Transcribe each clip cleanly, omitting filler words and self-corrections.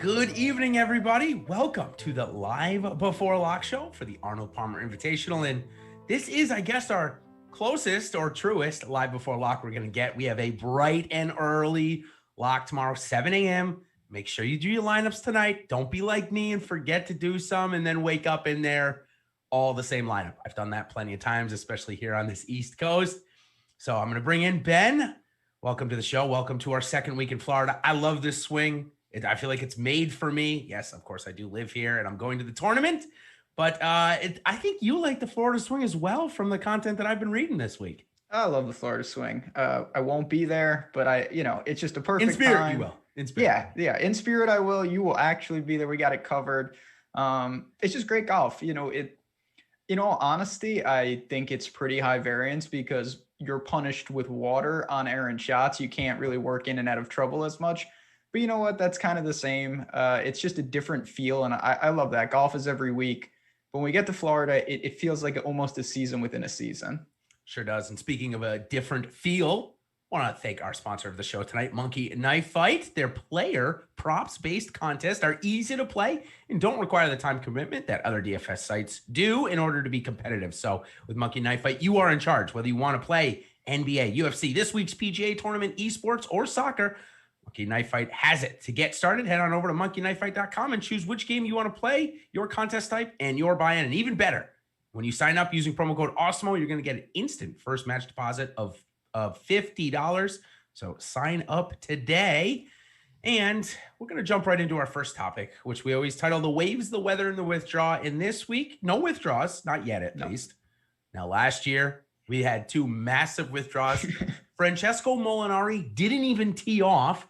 Good evening, everybody. Welcome to the Live Before Lock show for the Arnold Palmer Invitational. And this is, I guess, our closest or truest Live Before Lock we're going to get. We have a bright and early lock tomorrow, 7 a.m. Make sure you do your lineups tonight. Don't be like me and forget to do some and then wake up in there all the same lineup. I've done that plenty of times, especially here on this East Coast. So I'm going to bring in Ben. Welcome to the show. Welcome to our second week in Florida. I love this swing. I feel like it's made for me. Yes, of course, I do live here, and I'm going to the tournament. But I think you like the Florida swing as well from the content that I've been reading this week. I love the Florida swing. I won't be there, but it's just a perfect In spirit, time. you will. In spirit. Yeah. In spirit, I will. You will actually be there. We got it covered. It's just great golf. In all honesty, I think it's pretty high variance because you're punished with water on errant shots. You can't really work in and out of trouble as much. But you know what? That's kind of the same. It's just a different feel. And I love that. Golf is every week. But when we get to Florida, it feels like almost a season within a season. Sure does. And speaking of a different feel, I want to thank our sponsor of the show tonight, Monkey Knife Fight. Their player props-based contests are easy to play and don't require the time commitment that other DFS sites do in order to be competitive. So with Monkey Knife Fight, you are in charge. Whether you want to play NBA, UFC, this week's PGA tournament, esports, or soccer, Monkey Knife Fight has it. To get started, head on over to monkeyknifefight.com and choose which game you want to play, your contest type, and your buy-in. And even better, when you sign up using promo code Awesemo, you're going to get an instant first match deposit of $50. So sign up today. And we're going to jump right into our first topic, which we always title The Waves, the Weather, and the Withdraw. And this week, no withdraws, not yet at least. Now, last year, we had two massive withdraws. Francesco Molinari didn't even tee off,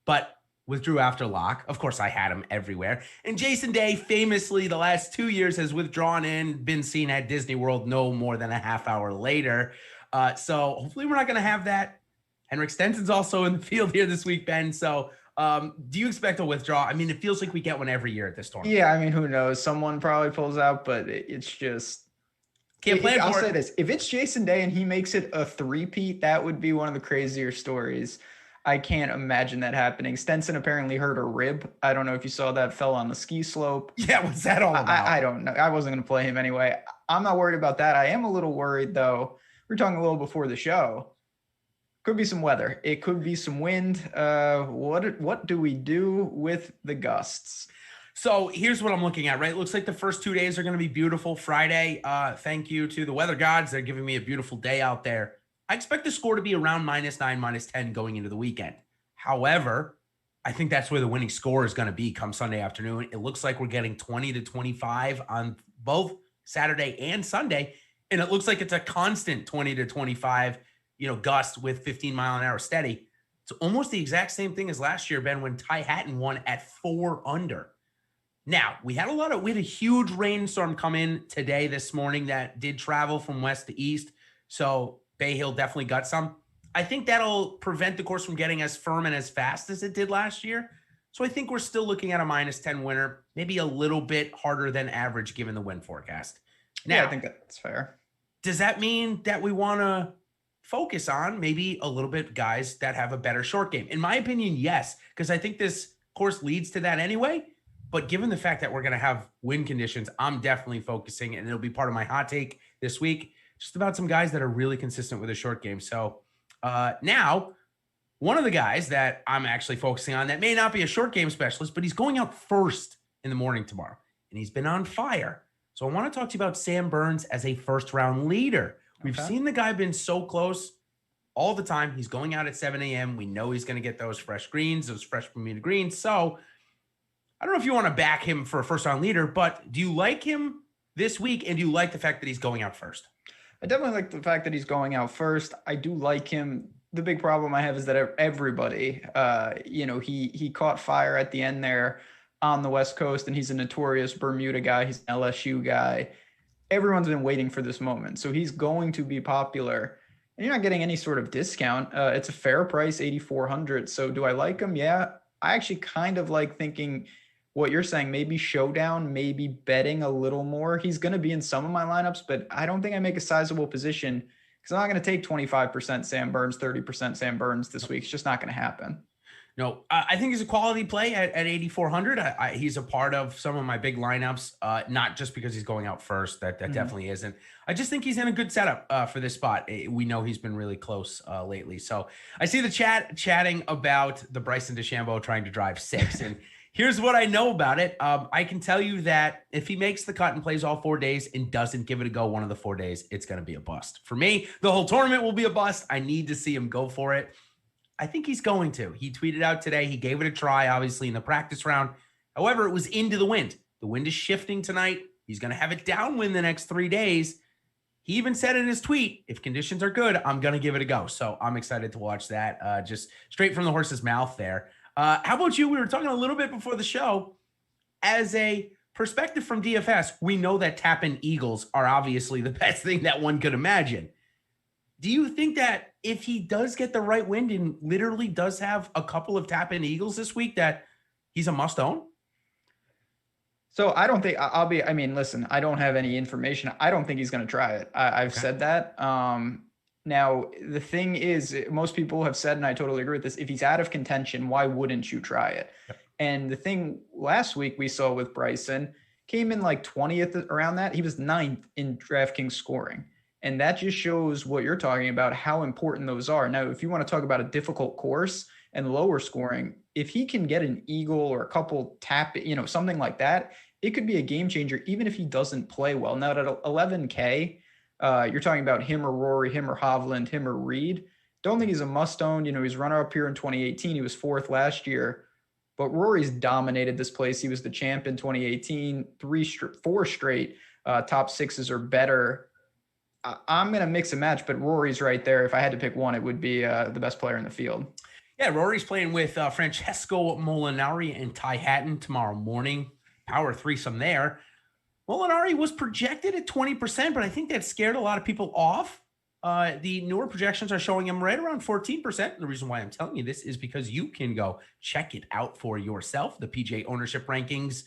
but withdrew after lock. Of course, I had him everywhere. And Jason Day, famously, the last 2 years has withdrawn and been seen at Disney World no more than a half hour later. So hopefully we're not going to have that. Henrik Stenson's also in the field here this week, Ben. So do you expect a withdrawal? I mean, it feels like we get one every year at this tournament. Yeah, I mean, who knows? Someone probably pulls out, but it's just... Can't plan for it. I'll say this. If it's Jason Day and he makes it a three-peat, that would be one of the crazier stories. I can't imagine that happening. Stenson apparently hurt a rib. I don't know if you saw that, fell on the ski slope. Yeah, what's that all about? I don't know. I wasn't going to play him anyway. I'm not worried about that. I am a little worried, though. We were talking a little before the show. Could be some weather. It could be some wind. What do we do with the gusts? So here's what I'm looking at, right? It looks like the first 2 days are going to be beautiful. Friday, thank you to the weather gods. They're giving me a beautiful day out there. I expect the score to be around -9, -10 going into the weekend. However, I think that's where the winning score is going to be come Sunday afternoon. It looks like we're getting 20 to 25 on both Saturday and Sunday. And it looks like it's a constant 20 to 25, gust with 15-mile-an-hour steady. It's almost the exact same thing as last year, Ben, when Ty Hatton won at 4 under. Now, we had a huge rainstorm come in this morning that did travel from west to east. So Bay Hill definitely got some. I think that'll prevent the course from getting as firm and as fast as it did last year. So I think we're still looking at a -10 winner, maybe a little bit harder than average given the wind forecast. Now, yeah, I think that's fair. Does that mean that we want to focus on maybe a little bit guys that have a better short game? In my opinion, yes, because I think this course leads to that anyway. But given the fact that we're going to have wind conditions, I'm definitely focusing, and it'll be part of my hot take this week, just about some guys that are really consistent with a short game. So now, one of the guys that I'm actually focusing on that may not be a short game specialist, but he's going out first in the morning tomorrow, and he's been on fire. So I want to talk to you about Sam Burns as a first-round leader. We've seen the guy been so close all the time. He's going out at 7 a.m. We know he's going to get those fresh greens, those fresh Bermuda greens. So I don't know if you want to back him for a first-round leader, but do you like him this week, and do you like the fact that he's going out first? I definitely like the fact that he's going out first. I do like him. The big problem I have is that everybody, he caught fire at the end there on the West Coast, and he's a notorious Bermuda guy. He's an LSU guy. Everyone's been waiting for this moment. So he's going to be popular, and you're not getting any sort of discount. It's a fair price, $8,400. So do I like him? Yeah. I actually kind of like thinking what you're saying, maybe showdown, maybe betting a little more. He's going to be in some of my lineups, but I don't think I make a sizable position because I'm not going to take 25% Sam Burns, 30% Sam Burns this week. It's just not going to happen. No, I think he's a quality play at 8,400. He's a part of some of my big lineups, not just because he's going out first. That definitely isn't. I just think he's in a good setup for this spot. We know he's been really close lately. So I see the chatting about the Bryson DeChambeau trying to drive 6. And here's what I know about it. I can tell you that if he makes the cut and plays all 4 days and doesn't give it a go one of the 4 days, it's going to be a bust. For me, the whole tournament will be a bust. I need to see him go for it. I think he's going to. He tweeted out today. He gave it a try, obviously, in the practice round. However, it was into the wind. The wind is shifting tonight. He's going to have it downwind the next 3 days. He even said in his tweet, if conditions are good, I'm going to give it a go. So I'm excited to watch that. Just straight from the horse's mouth there. How about you? We were talking a little bit before the show. As a perspective from DFS, we know that tap-in eagles are obviously the best thing that one could imagine. Do you think that if he does get the right wind and literally does have a couple of tap-in eagles this week, that he's a must-own? So I don't think listen, I don't have any information. I don't think he's going to try it. I've said that. Now, the thing is, most people have said, and I totally agree with this, if he's out of contention, why wouldn't you try it? Yep. And the thing last week we saw with Bryson came in like 20th around that. He was 9th in DraftKings scoring. And that just shows what you're talking about, how important those are. Now, if you want to talk about a difficult course and lower scoring, if he can get an eagle or a couple something like that, it could be a game changer, even if he doesn't play well. Now, at 11K, you're talking about him or Rory, him or Hovland, him or Reed. Don't think he's a must-own. He's runner-up here in 2018. He was 4th last year. But Rory's dominated this place. He was the champ in 2018, 4 straight top 6s or better. I'm going to mix and match, but Rory's right there. If I had to pick one, it would be the best player in the field. Yeah, Rory's playing with Francesco Molinari and Ty Hatton tomorrow morning. Power threesome there. Molinari was projected at 20%, but I think that scared a lot of people off. The newer projections are showing him right around 14%. And the reason why I'm telling you this is because you can go check it out for yourself. The PGA ownership rankings,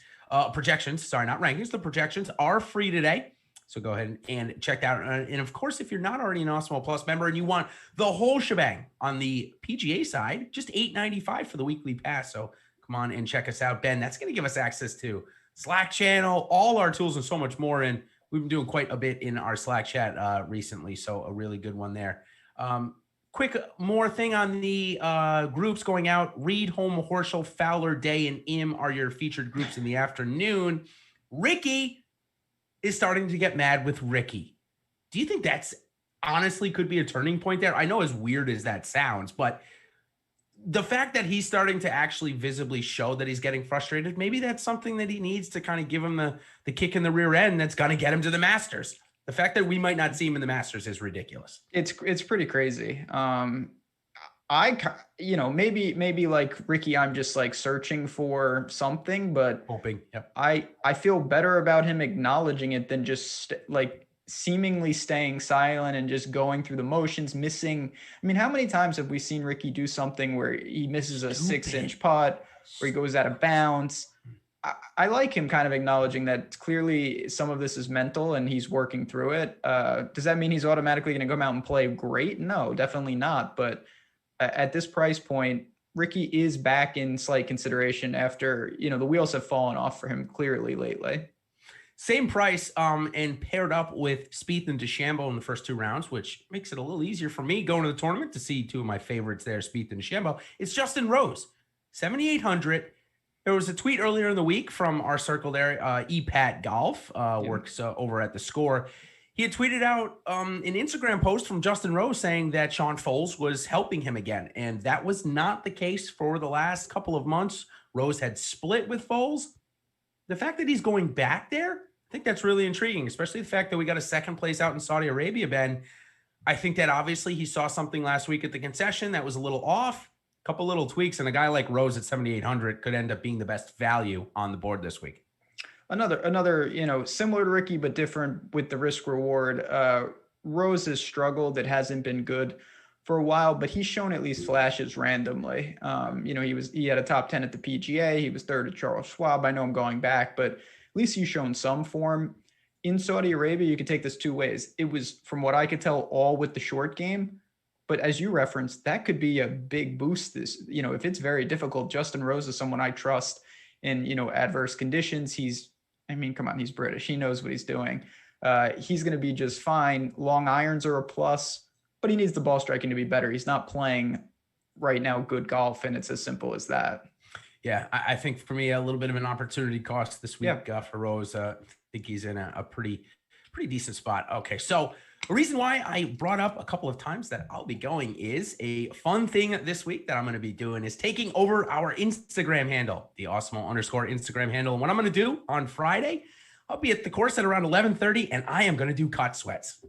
projections, sorry, not rankings. The projections are free today. So go ahead and check that out. And of course, if you're not already an Awesemo Plus member and you want the whole shebang on the PGA side, just $8.95 for the weekly pass. So come on and check us out, Ben. That's going to give us access to Slack channel, all our tools, and so much more. And we've been doing quite a bit in our Slack chat recently. So a really good one there. Quick more thing on the groups going out. Reed, Home, Horschel, Fowler, Day, and Im are your featured groups in the afternoon. Rickie is starting to get mad with Rickie. Do you think that's honestly could be a turning point there? I know as weird as that sounds, but the fact that he's starting to actually visibly show that he's getting frustrated, maybe that's something that he needs to kind of give him the kick in the rear end that's going to get him to the Masters. The fact that we might not see him in the Masters is ridiculous. It's pretty crazy. Maybe like Rickie, I'm just like searching for something, but hoping. Yep. I feel better about him acknowledging it than just like seemingly staying silent and just going through the motions, missing. I mean, how many times have we seen Rickie do something where he misses a 6-inch putt, where he goes out of bounds? I like him kind of acknowledging that clearly some of this is mental and he's working through it. Does that mean he's automatically going to come out and play great? No, definitely not. But at this price point, Rickie is back in slight consideration after, the wheels have fallen off for him clearly lately. Same price and paired up with Spieth and DeChambeau in the first 2 rounds, which makes it a little easier for me going to the tournament to see 2 of my favorites there, Spieth and DeChambeau. It's Justin Rose, 7,800. There was a tweet earlier in the week from our circle there, ePat Golf, works over at The Score. He had tweeted out an Instagram post from Justin Rose saying that Sean Foles was helping him again. And that was not the case for the last couple of months. Rose had split with Foles. The fact that he's going back there, I think that's really intriguing, especially the fact that we got a second place out in Saudi Arabia, Ben. I think that obviously he saw something last week at the concession that was a little off, a couple little tweaks, and a guy like Rose at 7,800 could end up being the best value on the board this week. Another, similar to Rickie, but different with the risk reward. Rose has struggled. It hasn't been good for a while, but he's shown at least flashes randomly. He had a top 10 at the PGA. He was 3rd at Charles Schwab. I know I'm going back, but at least he's shown some form. In Saudi Arabia, you could take this 2 ways. It was, from what I could tell, all with the short game, But as you referenced, that could be a big boost. This, if it's very difficult, Justin Rose is someone I trust in, adverse conditions. Come on, he's British. He knows what he's doing. He's going to be just fine. Long irons are a plus, but he needs the ball striking to be better. He's not playing right now good golf, and it's as simple as that. Yeah, I think for me, a little bit of an opportunity cost this week for Rose. I think he's in a pretty decent spot. Okay, so the reason why I brought up a couple of times that I'll be going is a fun thing this week that I'm going to be doing is taking over our Instagram handle, the Awesemo_ Instagram handle. And what I'm going to do on Friday, I'll be at the course at around 11:30, and I am going to do cut sweats.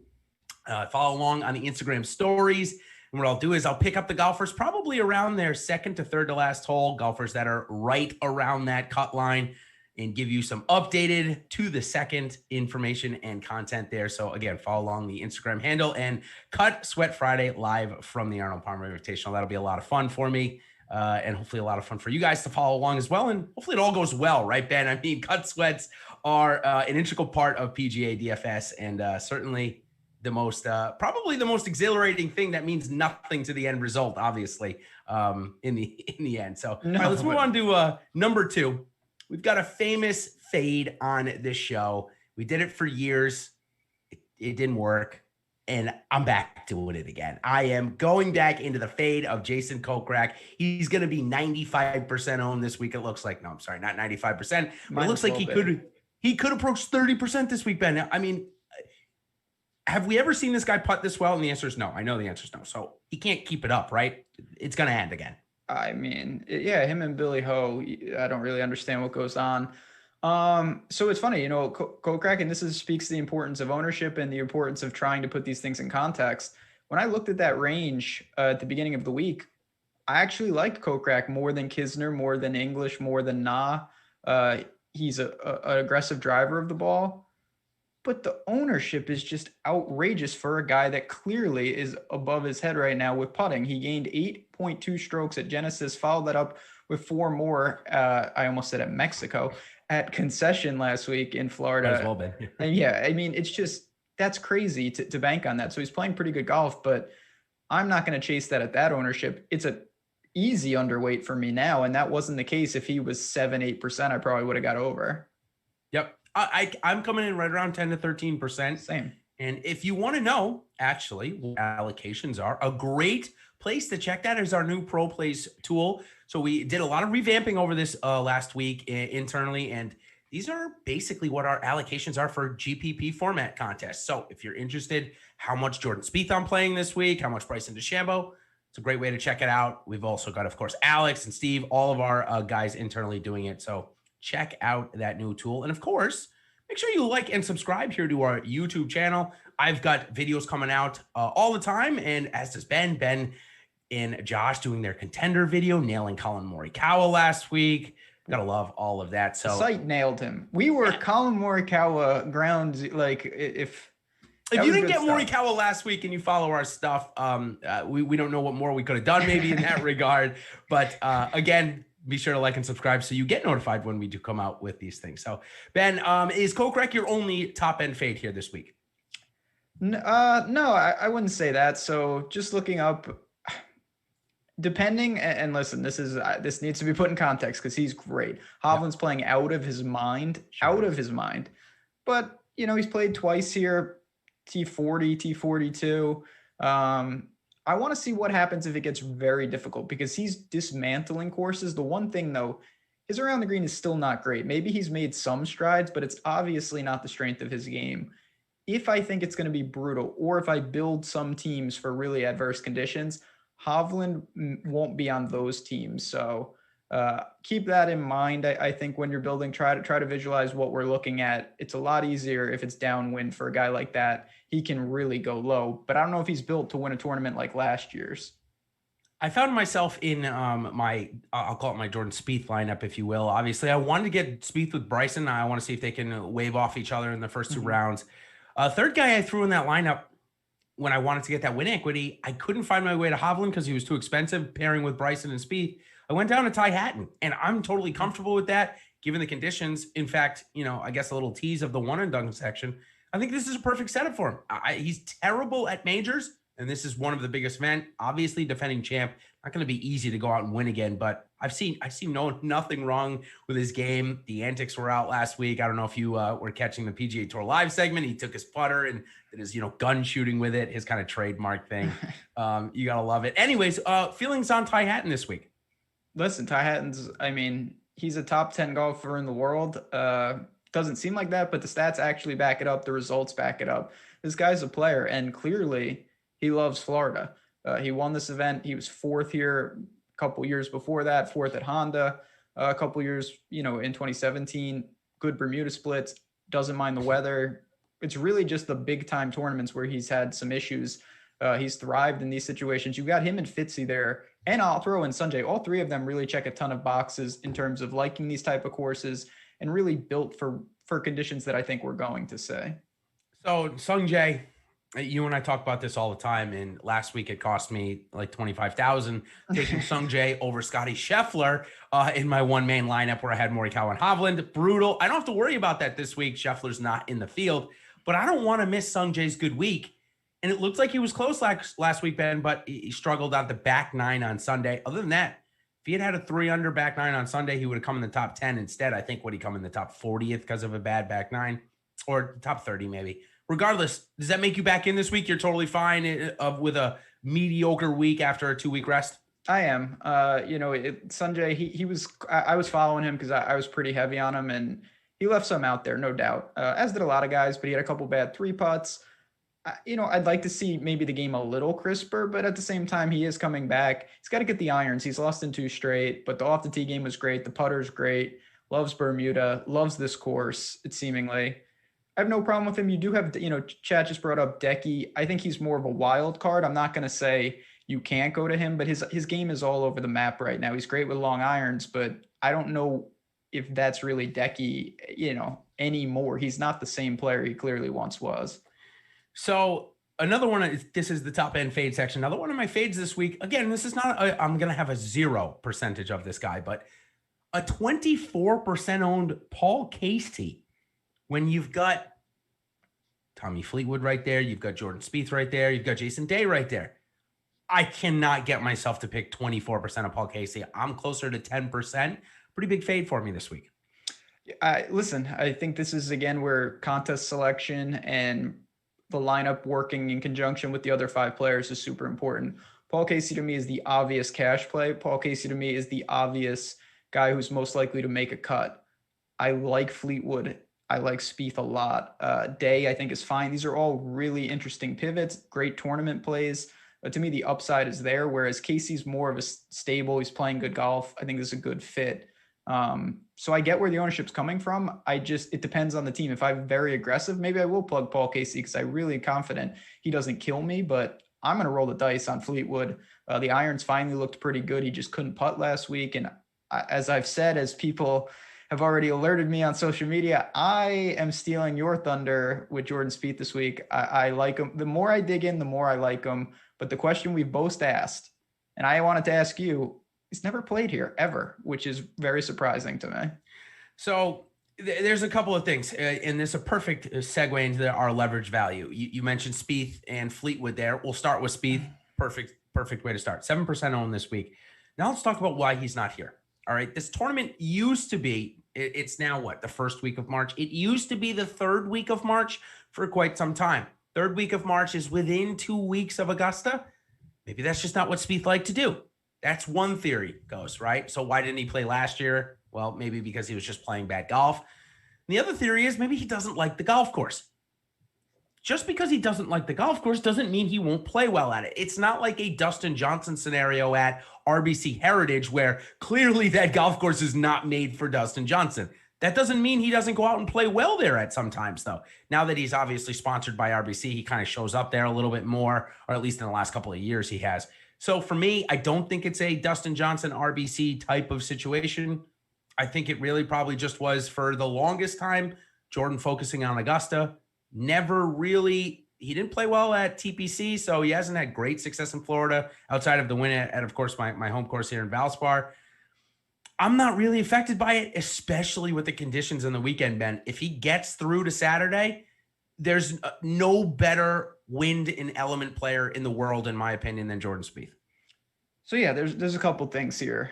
Follow along on the Instagram stories. And what I'll do is I'll pick up the golfers probably around their second to third to last hole, golfers that are right around that cut line, and give you some updated to the second information and content there. So again, follow along the Instagram handle and Cut Sweat Friday live from the Arnold Palmer Invitational. That'll be a lot of fun for me and hopefully a lot of fun for you guys to follow along as well. And hopefully it all goes well, right, Ben? I mean, cut sweats are an integral part of PGA DFS and certainly the most, probably the most exhilarating thing that means nothing to the end result, obviously, in the end. So all right, let's move on to number 2. We've got a famous fade on this show. We did it for years. It didn't work. And I'm back doing it again. I am going back into the fade of Jason Kokrak. He's going to be 95% owned this week. It looks like, no, I'm sorry, not 95%. But it looks like he could approach 30% this week, Ben. I mean, have we ever seen this guy putt this well? And the answer is no. I know the answer is no. So he can't keep it up, right? It's going to end again. I mean, yeah, him and Billy Ho, I don't really understand what goes on. So it's funny, Kokrak, and speaks to the importance of ownership and the importance of trying to put these things in context. When I looked at that range at the beginning of the week, I actually liked Kokrak more than Kisner, more than English, more than Na. He's an aggressive driver of the ball, but the ownership is just outrageous for a guy that clearly is above his head right now with putting. He gained 8.2 strokes at Genesis, followed that up with 4 more. I almost said at Mexico, at Concession last week in Florida. As well, Ben. And yeah, I mean, it's just, that's crazy to bank on that. So he's playing pretty good golf, but I'm not going to chase that at that ownership. It's a easy underweight for me now. And that wasn't the case. If he was 7-8%, I probably would have got over. Yep. I'm coming in right around 10 to 13%. Same. And if you want to know actually what allocations are, a great place to check that is our new Pro Plays tool. So we did a lot of revamping over this last week internally, and these are basically what our allocations are for GPP format contests. So if you're interested, how much Jordan Spieth I'm playing this week, how much Bryson DeChambeau, it's a great way to check it out. We've also got, of course, Alex and Steve, all of our guys internally doing it. So check out that new tool. And of course, make sure you like and subscribe here to our YouTube channel. I've got videos coming out all the time. And as does Ben and Josh doing their contender video, nailing Colin Morikawa last week. Gotta love all of that. So the site nailed him. We were Colin Morikawa grounds. Like if you didn't get Morikawa last week and you follow our stuff, we don't know what more we could have done maybe in that regard. But again, be sure to like and subscribe so you get notified when we do come out with these things. So, Ben, is Kokrak your only top-end fade here this week? No, I wouldn't say that. So just looking up, depending, and listen, this needs to be put in context because he's great. Hovland's playing out of his mind. But, he's played twice here, T40, T42. I want to see what happens if it gets very difficult because he's dismantling courses. The one thing, though, his around the green is still not great. Maybe he's made some strides, but it's obviously not the strength of his game. If I think it's going to be brutal, or if I build some teams for really adverse conditions, Hovland won't be on those teams. So keep that in mind. I think when you're building, try to visualize what we're looking at. It's a lot easier if it's downwind for a guy like that. He can really go low, but I don't know if he's built to win a tournament like last year's. I found myself in I'll call it my Jordan Spieth lineup, if you will. Obviously, I wanted to get Spieth with Bryson. I want to see if they can wave off each other in the first 2 rounds. Third guy I threw in that lineup when I wanted to get that win equity, I couldn't find my way to Hovland because he was too expensive pairing with Bryson and Spieth. I went down to Ty Hatton, and I'm totally comfortable with that given the conditions. In fact, I guess a little tease of the one and done section. I think this is a perfect setup for him. He's terrible at majors, and this is one of the biggest events. Obviously, defending champ, not going to be easy to go out and win again, but I see nothing wrong with his game. The antics were out last week. I don't know if you were catching the PGA Tour Live segment. He took his putter and did his, gun shooting with it, his kind of trademark thing. You got to love it. Anyways, feelings on Ty Hatton this week? Listen, Ty Hatton's, he's a top 10 golfer in the world. Doesn't seem like that, but the stats actually back it up. The results back it up. This guy's a player, and clearly he loves Florida. He won this event. He was fourth here a couple years before that, fourth at Honda, a couple years, in 2017, good Bermuda splits, doesn't mind the weather. It's really just the big time tournaments where he's had some issues. He's thrived in these situations. You've got him and Fitzy there, and I'll throw in Sungjae. All three of them really check a ton of boxes in terms of liking these type of courses and really built for conditions that I think we're going to say. So Sungjae, you and I talk about this all the time, and last week it cost me like $25,000 taking Sungjae over Scotty Scheffler in my one-man lineup where I had Morikawa and Hovland. Brutal. I don't have to worry about that this week. Scheffler's not in the field, but I don't want to miss Sungjae's good week. And it looks like he was close last week, Ben, but he struggled out the back nine on Sunday. Other than that, if he had a 3-under back nine on Sunday, he would have come in the top 10. Instead, I think would he come in the top 40th because of a bad back nine, or top 30 maybe. Regardless, does that make you back in this week? You're totally fine with a mediocre week after a 2-week rest? I am. Sungjae, I was following him because I was pretty heavy on him, and he left some out there, no doubt, as did a lot of guys, but he had a couple bad 3 putts. I'd like to see maybe the game a little crisper, but at the same time, he is coming back. He's got to get the irons. He's lost in 2 straight, but the off the tee game was great. The putter's great. Loves Bermuda. Loves this course, it seemingly. I have no problem with him. You do have, Chad just brought up Decky. I think he's more of a wild card. I'm not going to say you can't go to him, but his game is all over the map right now. He's great with long irons, but I don't know if that's really Decky, anymore. He's not the same player he clearly once was. So another one, this is the top end fade section. Another one of my fades this week. Again, this is not, I'm going to have a 0% of this guy, but a 24% owned Paul Casey. When you've got Tommy Fleetwood right there, you've got Jordan Spieth right there, you've got Jason Day right there. I cannot get myself to pick 24% of Paul Casey. I'm closer to 10%. Pretty big fade for me this week. Listen, I think this is, again, where contest selection and the lineup working in conjunction with the other 5 players is super important. Paul Casey to me is the obvious cash play. Paul Casey to me is the obvious guy who's most likely to make a cut. I like Fleetwood. I like Spieth a lot. Day, I think, is fine. These are all really interesting pivots, great tournament plays. But to me, the upside is there, whereas Casey's more of a stable. He's playing good golf. I think this is a good fit. So I get where the ownership's coming from. It depends on the team. If I'm very aggressive, maybe I will plug Paul Casey because I'm really confident he doesn't kill me, but I'm going to roll the dice on Fleetwood. The irons finally looked pretty good. He just couldn't putt last week. And as I've said, as people have already alerted me on social media, I am stealing your thunder with Jordan Spieth this week. I like him. The more I dig in, the more I like him. But the question we've both asked, and I wanted to ask you, he's never played here ever, which is very surprising to me. So there's a couple of things, and this is a perfect segue into our leverage value. You mentioned Spieth and Fleetwood there. We'll start with Spieth. Perfect way to start. 7% owned this week. Now let's talk about why he's not here. All right. This tournament used to be, it's now what, the first week of March? It used to be the 3rd week of March for quite some time. 3rd week of March is within 2 weeks of Augusta. Maybe that's just not what Spieth liked to do. That's one theory goes, right? So why didn't he play last year? Well, maybe because he was just playing bad golf. And the other theory is maybe he doesn't like the golf course. Just because he doesn't like the golf course doesn't mean he won't play well at it. It's not like a Dustin Johnson scenario at RBC Heritage where clearly that golf course is not made for Dustin Johnson. That doesn't mean he doesn't go out and play well there at some times, though. Now that he's obviously sponsored by RBC, he kind of shows up there a little bit more, or at least in the last couple of years he has. So for me, I don't think it's a Dustin Johnson RBC type of situation. I think it really probably just was for the longest time, Jordan focusing on Augusta. Never really, he didn't play well at TPC, so he hasn't had great success in Florida outside of the win at of course, my home course here in Valspar. I'm not really affected by it, especially with the conditions on the weekend, Ben. If he gets through to Saturday, there's no better wind and element player in the world, in my opinion, than Jordan Spieth. So yeah, there's a couple things here,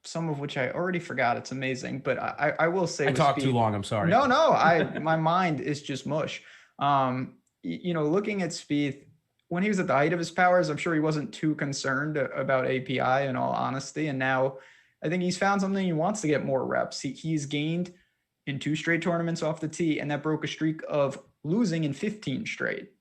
some of which I already forgot. It's amazing, but I will say I talked Spieth, too long. I'm sorry. No, my mind is just mush. Looking at Spieth when he was at the height of his powers, I'm sure he wasn't too concerned about API in all honesty. And now I think he's found something. He wants to get more reps. He's gained in 2 straight tournaments off the tee, and that broke a streak of losing in 15 straight.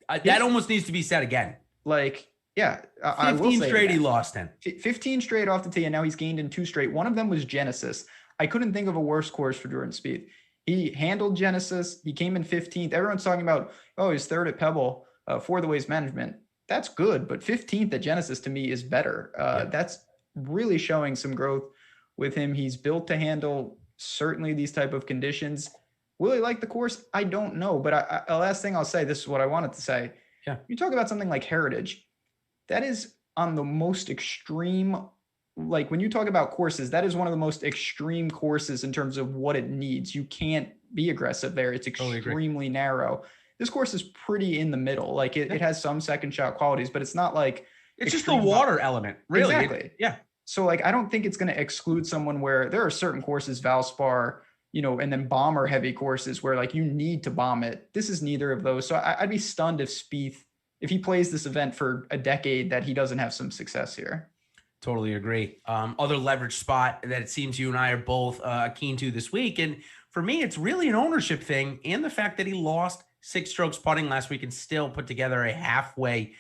That almost needs to be said again. Like, yeah, 15 straight he lost 10. 15 straight off the tee, and now he's gained in 2 straight. One of them was Genesis. I couldn't think of a worse course for Jordan Spieth. He handled Genesis. He came in 15th. Everyone's talking about, he's third at Pebble for the Waste Management. That's good, but 15th at Genesis to me is better. That's really showing some growth with him. He's built to handle certainly these type of conditions. Will he like the course? I don't know, but the last thing I'll say, this is what I wanted to say. Yeah. You talk about something like Heritage. That is on the most extreme, like when you talk about courses, that is one of the most extreme courses in terms of what it needs. You can't be aggressive there. It's extremely narrow. This course is pretty in the middle. Like it has some second shot qualities, but it's not like it's just the water element, really. Exactly. Yeah. So like, I don't think it's going to exclude someone where there are certain courses, Valspar, and then bomber heavy courses where like you need to bomb it. This is neither of those. So I'd be stunned if Spieth, if he plays this event for a decade, that he doesn't have some success here. Totally agree. Other leverage spot that it seems you and I are both keen to this week. And for me, it's really an ownership thing, and the fact that he lost 6 strokes putting last week and still put together a halfway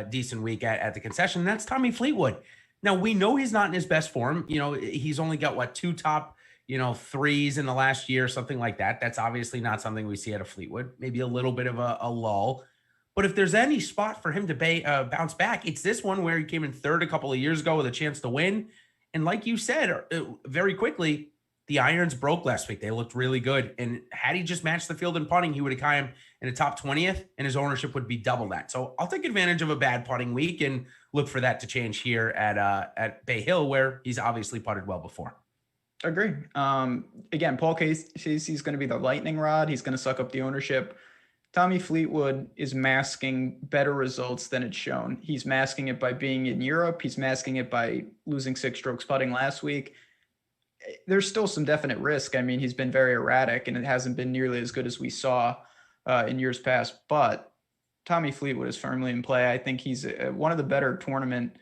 decent week at the concession. That's Tommy Fleetwood. Now, we know he's not in his best form. He's only got 2 top, 3s in the last year, something like that. That's obviously not something we see at a Fleetwood. Maybe a little bit of a lull. But if there's any spot for him to bounce back, it's this one where he came in third a couple of years ago with a chance to win. And like you said, very quickly, the irons broke last week. They looked really good. And had he just matched the field in putting, he would have caught him in the top 20th, and his ownership would be double that. So I'll take advantage of a bad putting week and look for that to change here at Bay Hill, where he's obviously putted well before. Agree. Again, Paul Casey's going to be the lightning rod. He's going to suck up the ownership. Tommy Fleetwood is masking better results than it's shown. He's masking it by being in Europe. He's masking it by losing 6 strokes putting last week. There's still some definite risk. I mean, he's been very erratic, and it hasn't been nearly as good as we saw in years past. But Tommy Fleetwood is firmly in play. I think he's one of the better tournament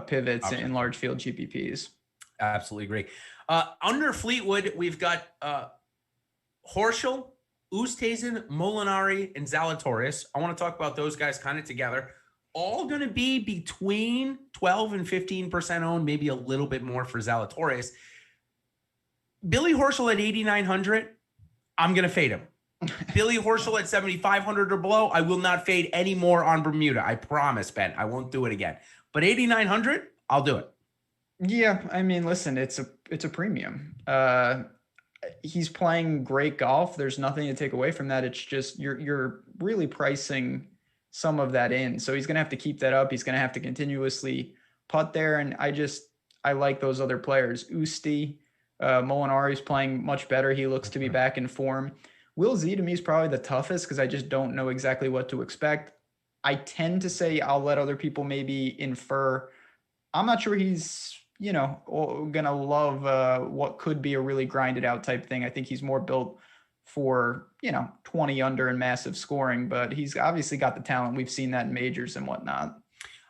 pivots in large field GPPs. Absolutely agree. Under Fleetwood, we've got Horschel, Oosthuizen, Molinari, and Zalatoris. I want to talk about those guys kind of together. All going to be between 12 and 15% owned, maybe a little bit more for Zalatoris. Billy Horschel at 8,900, I'm going to fade him. Billy Horschel at 7,500 or below, I will not fade any more on Bermuda. I promise, Ben. I won't do it again. But 8,900, I'll do it. Yeah, I mean, listen, it's a premium. He's playing great golf. There's nothing to take away from that. It's just you're really pricing some of that in. So he's going to have to keep that up. He's going to have to continuously putt there. And I like those other players. Molinari's playing much better. He looks to be back in form. Will Z to me is probably the toughest because I just don't know exactly what to expect. I tend to say I'll let other people maybe infer. I'm not sure he's going to love what could be a really grinded out type thing. I think he's more built for, 20 under and massive scoring, but he's obviously got the talent. We've seen that in majors and whatnot.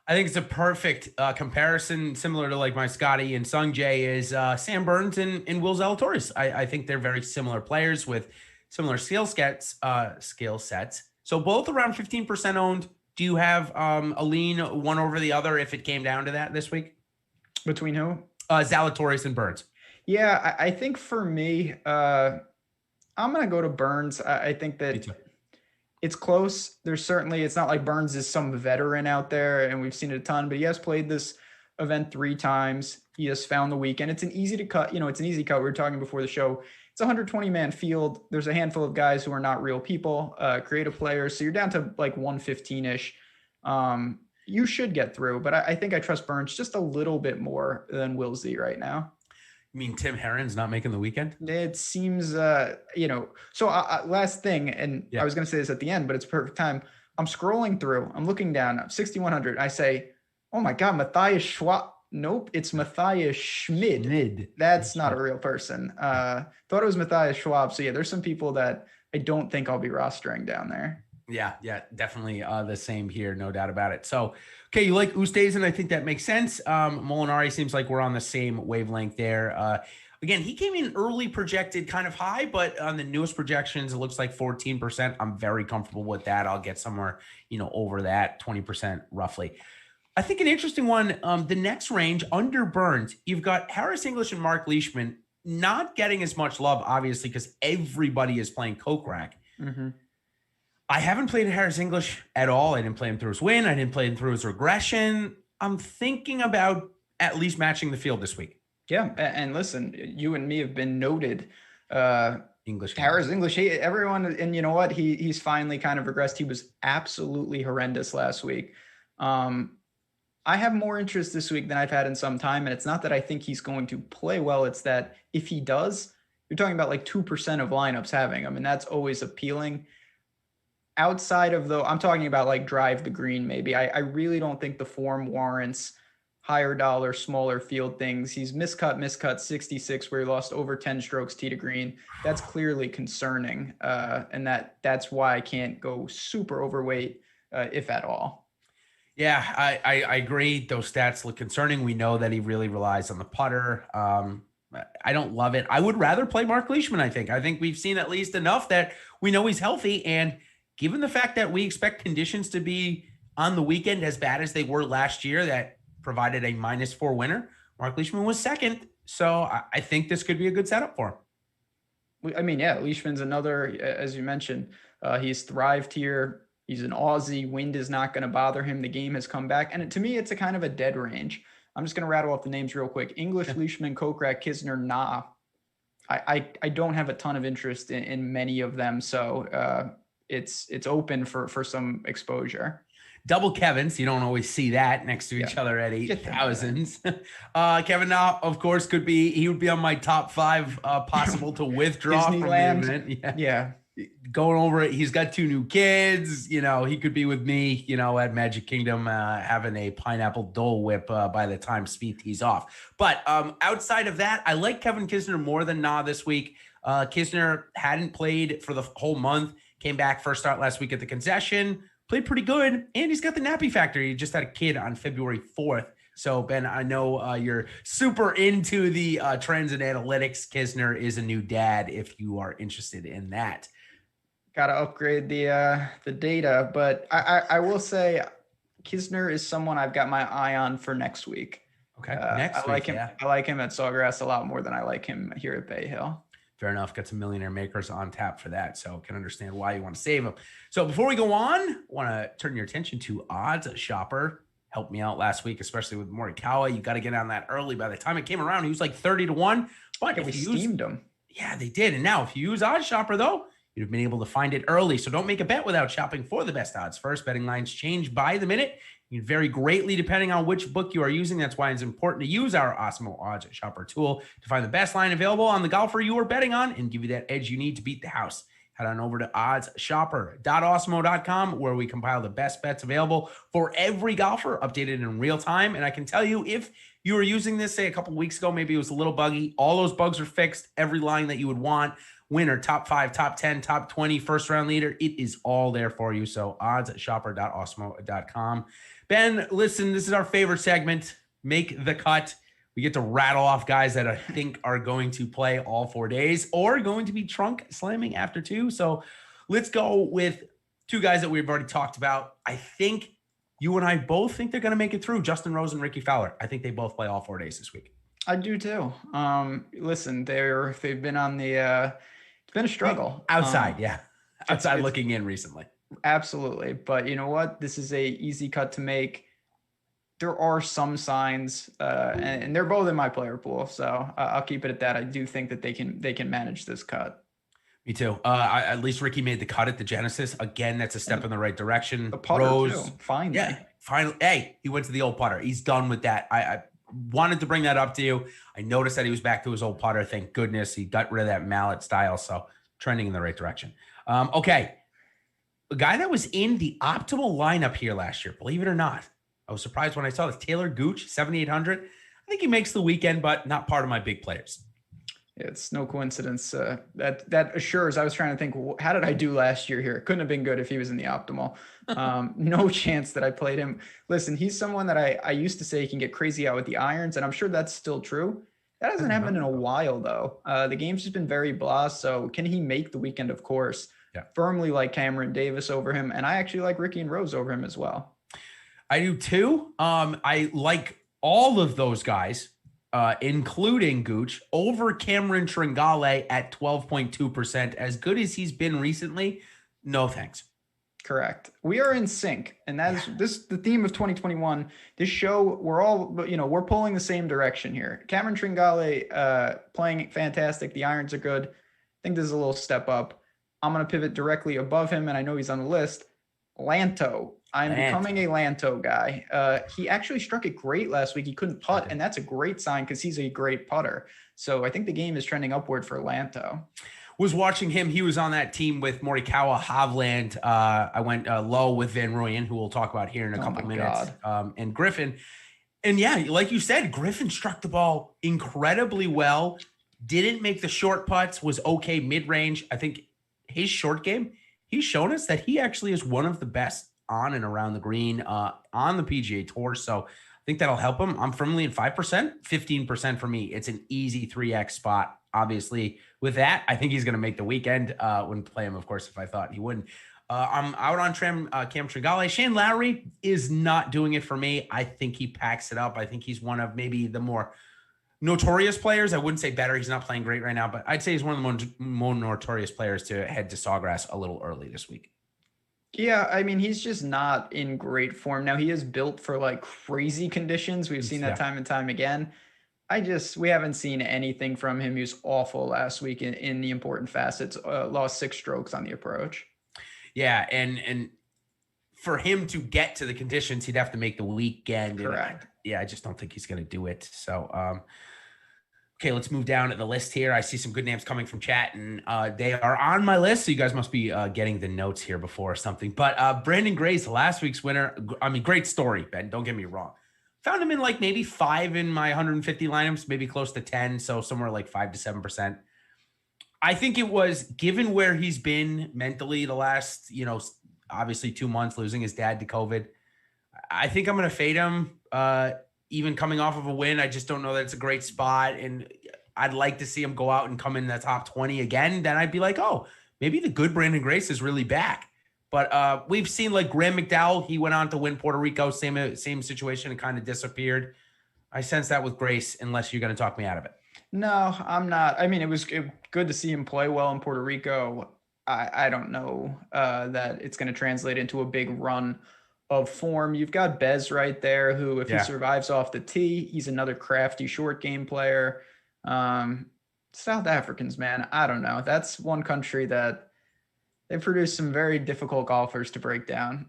I think it's a perfect comparison, similar to like my Scotty and Sungjae is Sam Burns and Will Zalatoris. I think they're very similar players with similar skill sets. So both around 15% owned. Do you have a lean one over the other if it came down to that this week? Between who? Zalatoris and Burns. Yeah, I think for me, I'm going to go to Burns. I think that it's close. It's not like Burns is some veteran out there, and we've seen it a ton, but he has played this event 3 times. He has found the weekend. It's an easy cut. It's an easy cut. We were talking before the show. It's a 120-man field. There's a handful of guys who are not real people, creative players. So you're down to like 115-ish. You should get through, but I think I trust Burns just a little bit more than Will Z right now. You mean Tim Herron's not making the weekend? It seems, so last thing, and I was going to say this at the end, but it's perfect time. I'm scrolling through, I'm looking down, 6,100. I say, oh my God, Matthias Schwab. Nope, it's Matthias Schmid. That's not a real person. Thought it was Matthias Schwab. So yeah, there's some people that I don't think I'll be rostering down there. Yeah, definitely the same here, no doubt about it. So, okay, you like Oosthuizen, I think that makes sense. Molinari seems like we're on the same wavelength there. Again, he came in early projected kind of high, but on the newest projections, it looks like 14%. I'm very comfortable with that. I'll get somewhere, over that 20% roughly. I think an interesting one, the next range under Burns, you've got Harris English and Mark Leishman not getting as much love, obviously, because everybody is playing Kokrak. Mm-hmm. I haven't played Harris English at all. I didn't play him through his win. I didn't play him through his regression. I'm thinking about at least matching the field this week. Yeah, and listen, you and me have been noted English Harris English. Everyone, and you know what? He's finally kind of regressed. He was absolutely horrendous last week. I have more interest this week than I've had in some time, and it's not that I think he's going to play well. It's that if he does, you're talking about like 2% of lineups having him, and that's always appealing. Outside of I'm talking about like drive the green, maybe. I really don't think the form warrants higher dollar, smaller field things. He's miscut 66, where he lost over 10 strokes tee to green. That's clearly concerning. And that's why I can't go super overweight, if at all. Yeah, I agree. Those stats look concerning. We know that he really relies on the putter. I don't love it. I would rather play Mark Leishman, I think. I think we've seen at least enough that we know he's healthy, and given the fact that we expect conditions to be on the weekend as bad as they were last year, that provided a -4 winner, Mark Leishman was second. So I think this could be a good setup for him. I mean, yeah, Leishman's another, as you mentioned, he's thrived here. He's an Aussie. Wind is not going to bother him. The game has come back. And to me, it's a kind of a dead range. I'm just going to rattle off the names real quick. English, Leishman, Kokrak, Kisner, Nah. I don't have a ton of interest in many of them. So, it's open for some exposure. Double Kevins. You don't always see that next to each other at 8,000s. Kevin Na, of course, he would be on my top 5 possible to withdraw from the event. Yeah. Going over it. He's got 2 new kids. He could be with me, at Magic Kingdom, having a pineapple Dole Whip by the time Spieth tees off. But outside of that, I like Kevin Kisner more than Na this week. Kisner hadn't played for the whole month. Came back first start last week at the concession, played pretty good, and he's got the nappy factor. He just had a kid on February 4th. So, Ben, I know you're super into the trends and analytics. Kisner is a new dad if you are interested in that. Got to upgrade the data, but I will say Kisner is someone I've got my eye on for next week. Okay, I like him. Yeah. I like him at Sawgrass a lot more than I like him here at Bay Hill. Fair enough. Got some millionaire makers on tap for that, so can understand why you want to save them. So before we go on, I want to turn your attention to Oddsshopper. Helped me out last week, especially with Morikawa. You got to get on that early. By the time it came around, he was like 30-1. But if you steamed him. Yeah, they did. And now if you use Oddsshopper, though, you'd have been able to find it early. So don't make a bet without shopping for the best odds first. Betting lines change by the minute. You can vary greatly depending on which book you are using. That's why it's important to use our Awesemo Oddsshopper tool to find the best line available on the golfer you are betting on and give you that edge you need to beat the house. Head on over to oddsshopper.awesemo.com, where we compile the best bets available for every golfer, updated in real time. And I can tell you, if you were using this, say, a couple weeks ago, maybe it was a little buggy, all those bugs are fixed. Every line that you would want, winner, top 5, top 10, top 20, first round leader, it is all there for you. So oddsshopper.awesemo.com. Ben, listen, this is our favorite segment, Make the Cut. We get to rattle off guys that I think are going to play all 4 days or going to be trunk slamming after 2. So let's go with 2 guys that we've already talked about. I think you and I both think they're going to make it through. Justin Rose and Rickie Fowler. I think they both play all 4 days this week. I do too. Listen, they've been on the it's been a struggle. Outside it's looking in recently. Absolutely. But you know what? This is a easy cut to make. There are some signs, and they're both in my player pool. So I'll keep it at that. I do think that they can manage this cut. Me too. At least Rickie made the cut at the Genesis. Again, that's a step in the right direction. The putter, Rose, too. Finally. Yeah, finally. Hey, he went to the old putter. He's done with that. wanted to bring that up to you. I noticed that he was back to his old putter. Thank goodness he got rid of that mallet style. So trending in the right direction. Okay. A guy that was in the optimal lineup here last year, believe it or not. I was surprised when I saw this. Taylor Gooch, 7,800. I think he makes the weekend, but not part of my big players. It's no coincidence. That assures. I was trying to think, how did I do last year here? It couldn't have been good if he was in the optimal. No chance that I played him. Listen, he's someone that I used to say he can get crazy out with the irons, and I'm sure that's still true. That hasn't happened in a while, though. The game's just been very blah. So can he make the weekend? Of course. Yeah. Firmly like Cameron Davis over him, and I actually like Rickie and Rose over him as well. I do too. I like all of those guys, including Gooch, over Cameron Tringale at 12.2%. As good as he's been recently, no thanks. Correct. We are in sync, and that's the theme of 2021. This show, we're pulling the same direction here. Cameron Tringale playing fantastic. The irons are good. I think this is a little step up. I'm going to pivot directly above him, and I know he's on the list. Lanto. I'm becoming a Lanto guy. He actually struck it great last week. He couldn't putt, and that's a great sign because he's a great putter. So I think the game is trending upward for Lanto. Was watching him. He was on that team with Morikawa, Hovland. I went low with Van Rooyen, who we'll talk about here in a couple minutes, and Griffin. And yeah, like you said, Griffin struck the ball incredibly well. Didn't make the short putts, was okay mid-range. I think his short game, he's shown us that he actually is one of the best on and around the green on the PGA Tour. So I think that'll help him. I'm firmly in 5%, 15% for me. It's an easy 3X spot. Obviously, with that, I think he's going to make the weekend. Wouldn't play him, of course, if I thought he wouldn't. I'm out on Cam Tringale. Shane Lowry is not doing it for me. I think he packs it up. I think he's one of maybe the more notorious players. I wouldn't say better. He's not playing great right now, but I'd say he's one of the more notorious players to head to Sawgrass a little early this week. Yeah, I mean, he's just not in great form. Now, he is built for like crazy conditions. We've seen that time and time again. We haven't seen anything from him. He was awful last week in the important facets, lost 6 strokes on the approach. Yeah, and for him to get to the conditions, he'd have to make the weekend. Correct. And I just don't think he's going to do it. So, okay, let's move down to the list here. I see some good names coming from chat, and they are on my list. So you guys must be getting the notes here before or something. But Brandon Grace, last week's winner. I mean, great story, Ben. Don't get me wrong. Found him in like maybe 5 in my 150 lineups, maybe close to 10. So somewhere like 5 to 7%. I think it was, given where he's been mentally the last, obviously 2 months, losing his dad to COVID. I think I'm going to fade him. Even coming off of a win, I just don't know that it's a great spot. And I'd like to see him go out and come in the top 20 again. Then I'd be like, oh, maybe the good Brandon Grace is really back. But we've seen like Graham McDowell. He went on to win Puerto Rico, same situation, and kind of disappeared. I sense that with Grace, unless you're going to talk me out of it. No, I'm not. I mean, it was good to see him play well in Puerto Rico. I don't know that it's going to translate into a big run of form. You've got Bez right there, who, if he survives off the tee, he's another crafty short game player. South Africans, man, I don't know. That's one country that they produce some very difficult golfers to break down.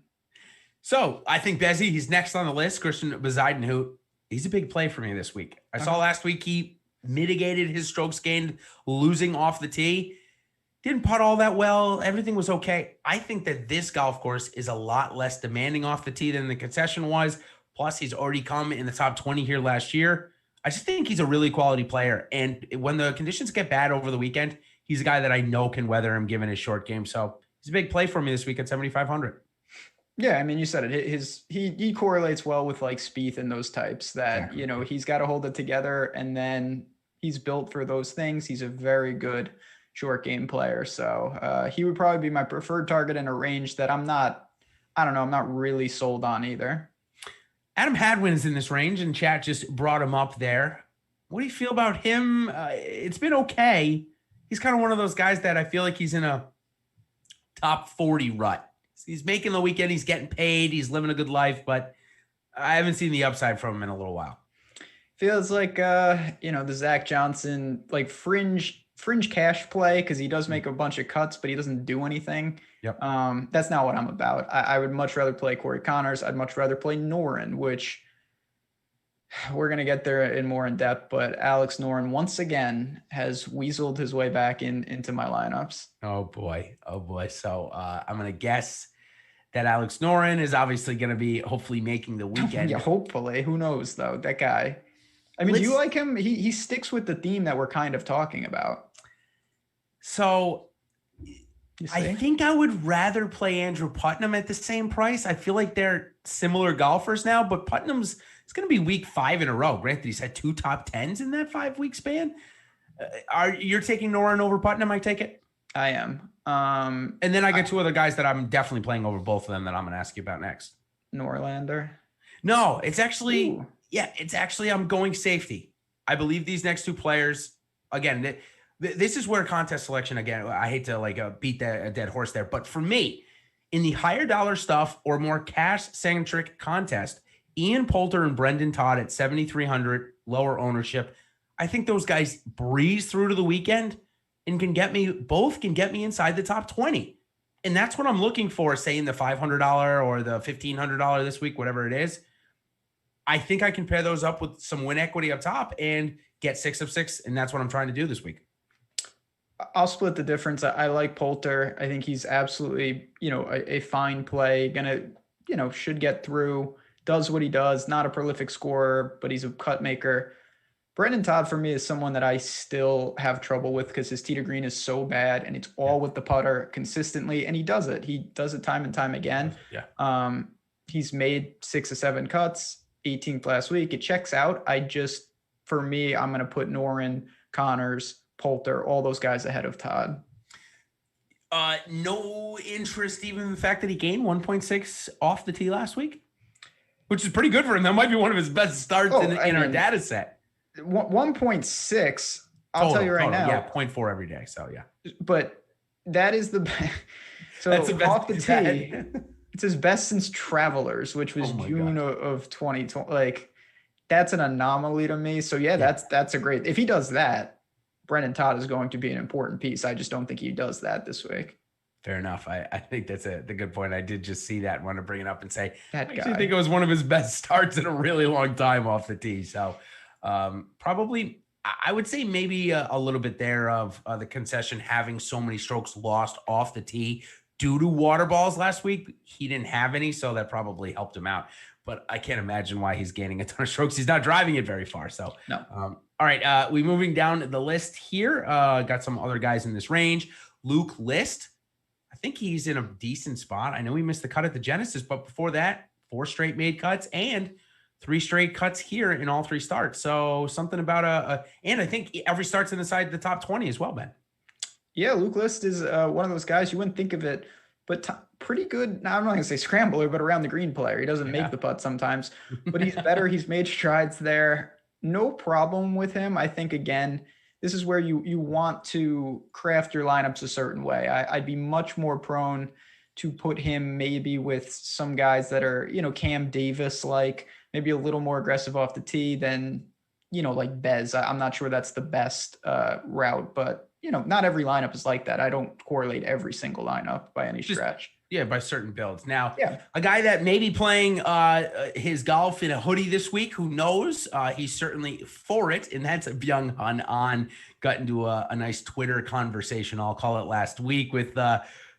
So I think Bezzy, he's next on the list. Christian Bezuidenhout, he's a big play for me this week. I saw last week he mitigated his strokes gained losing off the tee. Didn't putt all that well. Everything was okay. I think that this golf course is a lot less demanding off the tee than the Concession was. Plus, he's already come in the top 20 here last year. I just think he's a really quality player. And when the conditions get bad over the weekend, he's a guy that I know can weather him given his short game. So he's a big play for me this week at 7,500. Yeah, I mean, you said it. He correlates well with like Spieth and those types that, he's got to hold it together, and then he's built for those things. He's a very good short game player. So he would probably be my preferred target in a range that I'm not really sold on either. Adam Hadwin's in this range, and chat just brought him up there. What do you feel about him? It's been okay. He's kind of one of those guys that I feel like he's in a top 40 rut. He's making the weekend. He's getting paid. He's living a good life, but I haven't seen the upside from him in a little while. Feels like, the Zach Johnson, like fringe cash play, because he does make a bunch of cuts, but he doesn't do anything. Yep. That's not what I'm about. I would much rather play Corey Connors. I'd much rather play Noren, which We're going to get there in more in depth, but Alex Noren once again has weaseled his way back into my lineups. Oh boy. So I'm going to guess that Alex Noren is obviously going to be hopefully making the weekend. Yeah, hopefully. Who knows though? That guy. I mean, do you like him? He sticks with the theme that we're kind of talking about. So I think I would rather play Andrew Putnam at the same price. I feel like they're similar golfers now, but Putnam's it's going to be week 5 in a row. Granted, he's had 2 top 10s in that 5-week span. You're taking Noren over Putnam? I take it. I am. And then I got 2 other guys that I'm definitely playing over both of them that I'm going to ask you about next. Norlander. No, it's actually I'm going safety. I believe these next 2 players again. This is where contest selection, again, I hate to beat a dead horse there, but for me, in the higher dollar stuff or more cash-centric contest, Ian Poulter and Brendan Todd at 7,300, lower ownership, I think those guys breeze through to the weekend and can get me inside the top 20. And that's what I'm looking for, say in the $500 or the $1,500 this week, whatever it is. I think I can pair those up with some win equity up top and get 6 of 6, and that's what I'm trying to do this week. I'll split the difference. I like Poulter. I think he's absolutely, a fine play. Gonna, should get through, does what he does, not a prolific scorer, but he's a cut maker. Brendan Todd for me is someone that I still have trouble with because his tee to green is so bad and it's all with the putter consistently. And he does it. He does it time and time again. Yeah. He's made 6 or 7 cuts, 18th last week. It checks out. For me, I'm going to put Noren, Connors, Poulter, all those guys ahead of Todd. No interest even in the fact that he gained 1.6 off the tee last week, which is pretty good for him. That might be one of his best starts in our data set. 1.6, I'll tell you right now. Yeah, 0.4 every day. So yeah. But that is the best. So that's the best off the tee, it's his best since Travelers, which was June of 2020. Like, that's an anomaly to me. So yeah, that's a great. If he does that, Brendan Todd is going to be an important piece. I just don't think he does that this week. Fair enough. I think that's the good point. I did just see that and want to bring it up and say, I think it was one of his best starts in a really long time off the tee. So probably, I would say maybe a little bit there of the concession having so many strokes lost off the tee due to water balls last week. He didn't have any, so that probably helped him out. But I can't imagine why he's gaining a ton of strokes. He's not driving it very far. So, no. All right. We moving down the list here. Got some other guys in this range. Luke List. I think he's in a decent spot. I know he missed the cut at the Genesis, but before that, 4 straight made cuts and 3 straight cuts here in all 3 starts. So something about and I think every start's inside the top 20 as well, Ben. Yeah, Luke List is one of those guys you wouldn't think of it, but pretty good. Now, I'm not going to say scrambler, but around the green player. He doesn't make the putt sometimes, but he's better. He's made strides there. No problem with him. I think, again, this is where you want to craft your lineups a certain way. I'd be much more prone to put him maybe with some guys that are, Cam Davis, like maybe a little more aggressive off the tee than, like Bez. I'm not sure that's the best route, but not every lineup is like that. I don't correlate every single lineup by any stretch. Yeah, by certain builds. Now, a guy that may be playing his golf in a hoodie this week, who knows? He's certainly for it, and that's Byung Hun An. Got into a nice Twitter conversation, I'll call it, last week with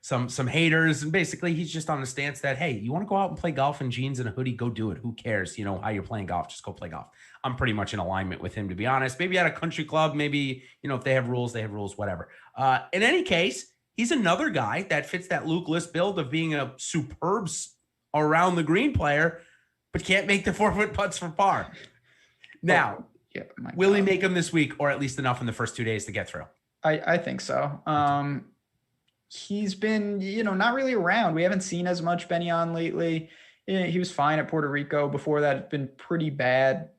some haters. And basically, he's just on the stance that, hey, you want to go out and play golf in jeans and a hoodie, go do it. Who cares? How you're playing golf, just go play golf. I'm pretty much in alignment with him, to be honest. Maybe at a country club, maybe, if they have rules, whatever. In any case, he's another guy that fits that Luke List build of being a superb around the green player, but can't make the 4-foot putts for par. Now, will he make them this week, or at least enough in the first 2 days to get through? I think so. He's been, not really around. We haven't seen as much Benny on lately. He was fine at Puerto Rico. Before that, it's been pretty bad.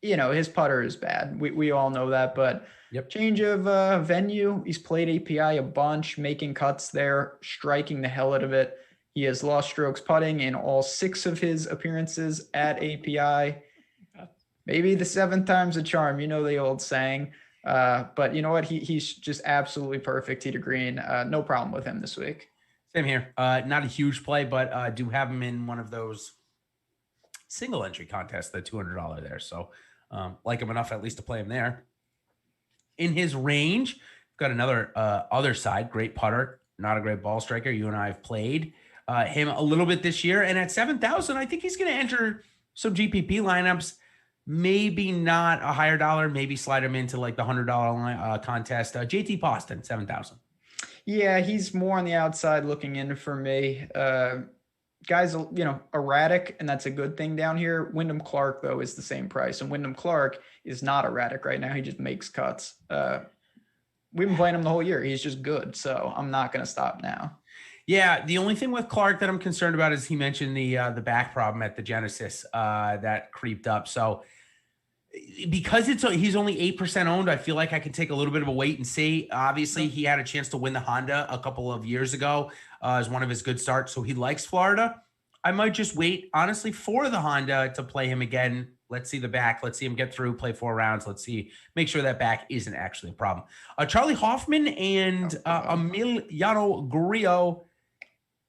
His putter is bad. We all know that, but change of venue. He's played API a bunch, making cuts there, striking the hell out of it. He has lost strokes putting in all 6 of his appearances at API. Maybe the 7th time's a charm, the old saying. But you know what? He's just absolutely perfect tee to green. No problem with him this week. Same here. Not a huge play, but do have him in one of those single entry contest, the $200 there. So like him enough at least to play him there. In his range, got another other side, great putter, not a great ball striker. You and I have played him a little bit this year. And at 7,000, I think he's going to enter some GPP lineups. Maybe not a higher dollar, maybe slide him into like the $100 contest. JT Poston, 7,000. Yeah, he's more on the outside looking in for me. Guys, erratic, and that's a good thing down here. Wyndham Clark, though, is the same price, and Wyndham Clark is not erratic right now. He just makes cuts. We've been playing him the whole year. He's just good, so I'm not going to stop now. Yeah, the only thing with Clark that I'm concerned about is he mentioned the back problem at the Genesis that creeped up. So because he's only 8% owned, I feel like I can take a little bit of a wait and see. Obviously, he had a chance to win the Honda a couple of years ago as one of his good starts, so he likes Florida. I might just wait, honestly, for the Honda to play him again. Let's see the back. Let's see him get through, play 4 rounds. Let's see, make sure that back isn't actually a problem. Charlie Hoffman and Emiliano Grillo.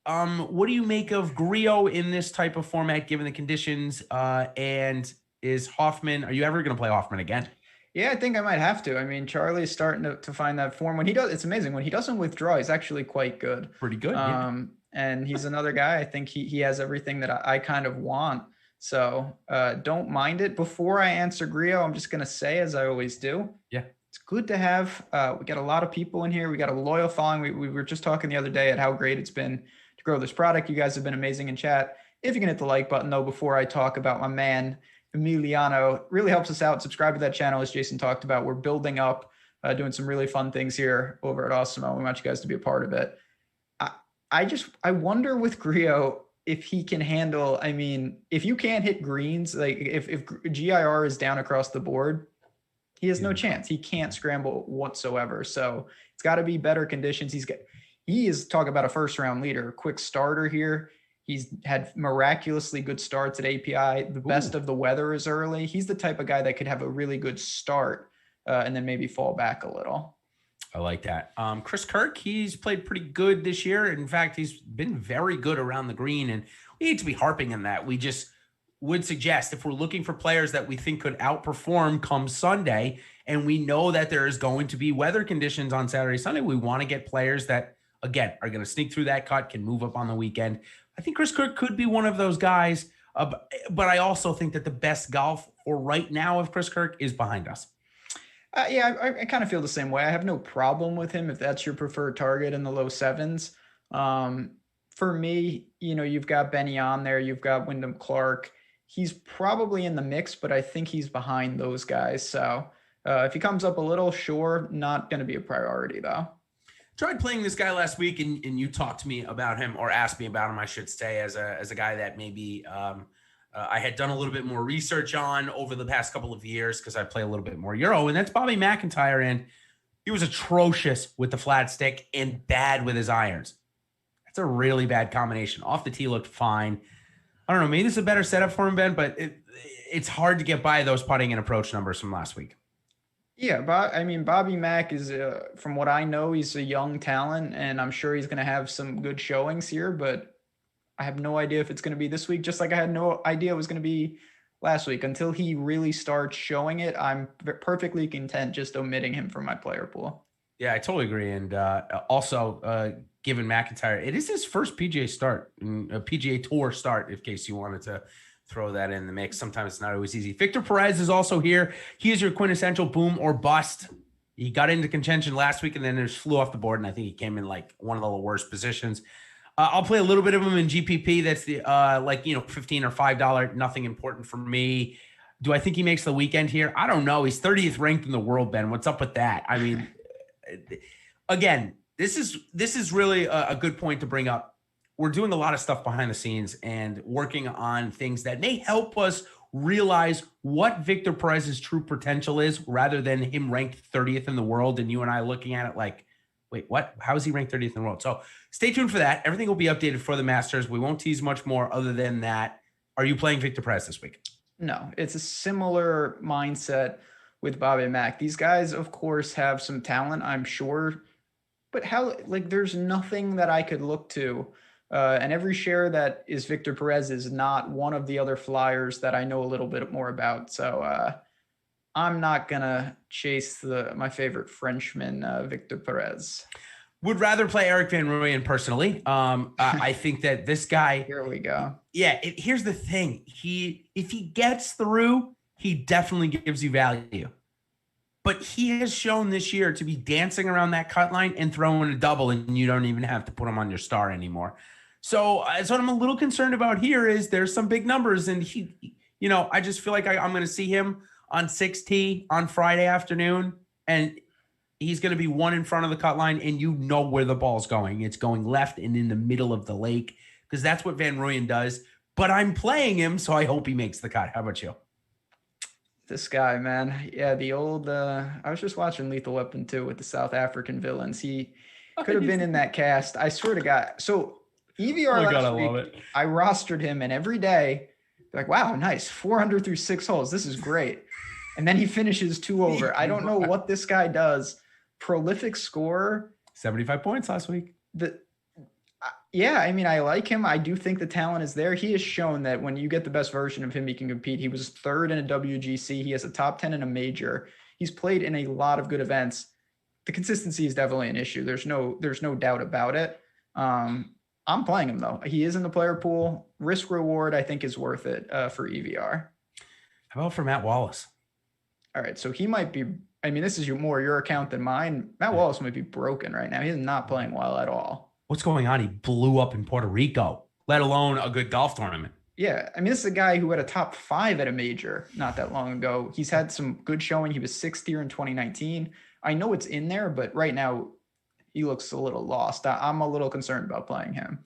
What do you make of Grillo in this type of format, given the conditions? And is Hoffman, are you ever going to play Hoffman again? Yeah, I think I might have to. I mean, Charlie's starting to find that form. When he does, it's amazing. When he doesn't withdraw, he's actually quite good. Pretty good. Yeah. And he's another guy. I think he has everything that I kind of want. So don't mind it. Before I answer Grillo, I'm just going to say, as I always do, yeah, it's good to have. We got a lot of people in here. We got a loyal following. We were just talking the other day at how great it's been to grow this product. You guys have been amazing in chat. If you can hit the like button, though, before I talk about my man, Emiliano, really helps us out. Subscribe to that channel, as Jason talked about. We're building up, doing some really fun things here over at Awesemo. We want you guys to be a part of it. I wonder with Grillo if he can handle, I mean, if you can't hit greens, like if GIR is down across the board, he has no chance. He can't scramble whatsoever. So it's got to be better conditions. He is talking about a first round leader, quick starter here. He's had miraculously good starts at API. The best of the weather is early. He's the type of guy that could have a really good start and then maybe fall back a little. I like that. Chris Kirk, he's played pretty good this year. In fact, he's been very good around the green, and we need to be harping on that. We just would suggest, if we're looking for players that we think could outperform come Sunday, and we know that there is going to be weather conditions on Saturday, Sunday, we want to get players that, again, are going to sneak through that cut, can move up on the weekend. I think Chris Kirk could be one of those guys, but I also think that the best golf for right now of Chris Kirk is behind us. Yeah, I kind of feel the same way. I have no problem with him if that's your preferred target in the low sevens. For me, you've got Benny on there. You've got Wyndham Clark. He's probably in the mix, but I think he's behind those guys. So if he comes up a little, sure, not going to be a priority, though. Tried playing this guy last week, and you talked to me about him, or asked me about him, I should say, as a guy that maybe I had done a little bit more research on over the past couple of years because I play a little bit more Euro, and that's Bobby McIntyre. And he was atrocious with the flat stick and bad with his irons. That's a really bad combination. Off the tee looked fine. I don't know, maybe this is a better setup for him, Ben, but it's hard to get by those putting and approach numbers from last week. Yeah, Bobby Mack is, from what I know, he's a young talent, and I'm sure he's going to have some good showings here, but I have no idea if it's going to be this week, just like I had no idea it was going to be last week. Until he really starts showing it, I'm perfectly content just omitting him from my player pool. Yeah, I totally agree. And also, given McIntyre, it is his first PGA start, a PGA Tour start, in case you wanted to throw that in the mix. Sometimes it's not always easy. Victor Perez is also here. He is your quintessential boom or bust. He got into contention last week and then just flew off the board, and I think he came in like one of the worst positions. I'll play a little bit of him in GPP. That's the $15 or $5. Nothing important for me. Do I think he makes the weekend here? I don't know. He's 30th ranked in the world, Ben. What's up with that? I mean, again, this is really a good point to bring up. We're doing a lot of stuff behind the scenes and working on things that may help us realize what Victor Perez's true potential is, rather than him ranked 30th in the world and you and I looking at it like, wait, what? How is he ranked 30th in the world? So stay tuned for that. Everything will be updated for the Masters. We won't tease much more other than that. Are you playing Victor Perez this week? No, it's a similar mindset with Bobby Mack. These guys, of course, have some talent, I'm sure. But there's nothing that I could look to And every share that is Victor Perez is not one of the other flyers that I know a little bit more about. So I'm not going to chase my favorite Frenchman, Victor Perez. Would rather play Eric Van Rooyen personally. I think that this guy. Here we go. Yeah, here's the thing. If he gets through, he definitely gives you value. But he has shown this year to be dancing around that cut line and throwing a double, and you don't even have to put him on your star anymore. So what I'm a little concerned about here is there's some big numbers, and I just feel like I'm going to see him on 6T on Friday afternoon, and he's going to be one in front of the cut line, and you know where the ball's going. It's going left and in the middle of the lake, because that's what Van Rooyen does. But I'm playing him, so I hope he makes the cut. How about you? This guy, man. Yeah, the old I was just watching Lethal Weapon 2 with the South African villains. He could have been in that cast. I swear to God. So EVR last week, I rostered him, and every day, like, wow, nice. 400 through 6 holes. This is great. And then he finishes 2 over. I don't know what this guy does. Prolific scorer. 75 points last week. Yeah, I mean, I like him. I do think the talent is there. He has shown that when you get the best version of him, he can compete. He was 3rd in a WGC. He has a top 10 in a major. He's played in a lot of good events. The consistency is definitely an issue. There's no doubt about it. I'm playing him, though. He is in the player pool. Risk reward, I think, is worth it for EVR. How about for Matt Wallace? All right, so he might be – I mean, this is more your account than mine. Matt Wallace might be broken right now. He's not playing well at all. What's going on? He blew up in Puerto Rico, let alone a good golf tournament. Yeah. I mean, this is a guy who had a top 5 at a major not that long ago. He's had some good showing. He was 6th here in 2019. I know it's in there, but right now he looks a little lost. I'm a little concerned about playing him.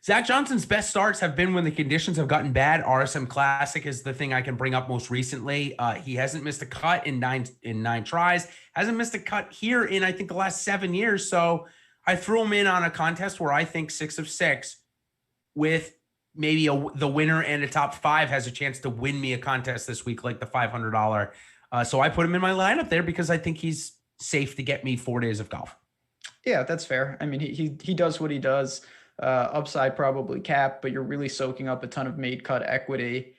Zach Johnson's best starts have been when the conditions have gotten bad. RSM Classic is the thing I can bring up most recently. He hasn't missed a cut in nine tries. Hasn't missed a cut here in, I think, the last 7 years. So I threw him in on a contest where I think 6 of 6 with maybe the winner and a top 5 has a chance to win me a contest this week, like the $500. So I put him in my lineup there because I think he's safe to get me 4 days of golf. Yeah, that's fair. I mean, he does what he does. Upside probably cap, but you're really soaking up a ton of made cut equity.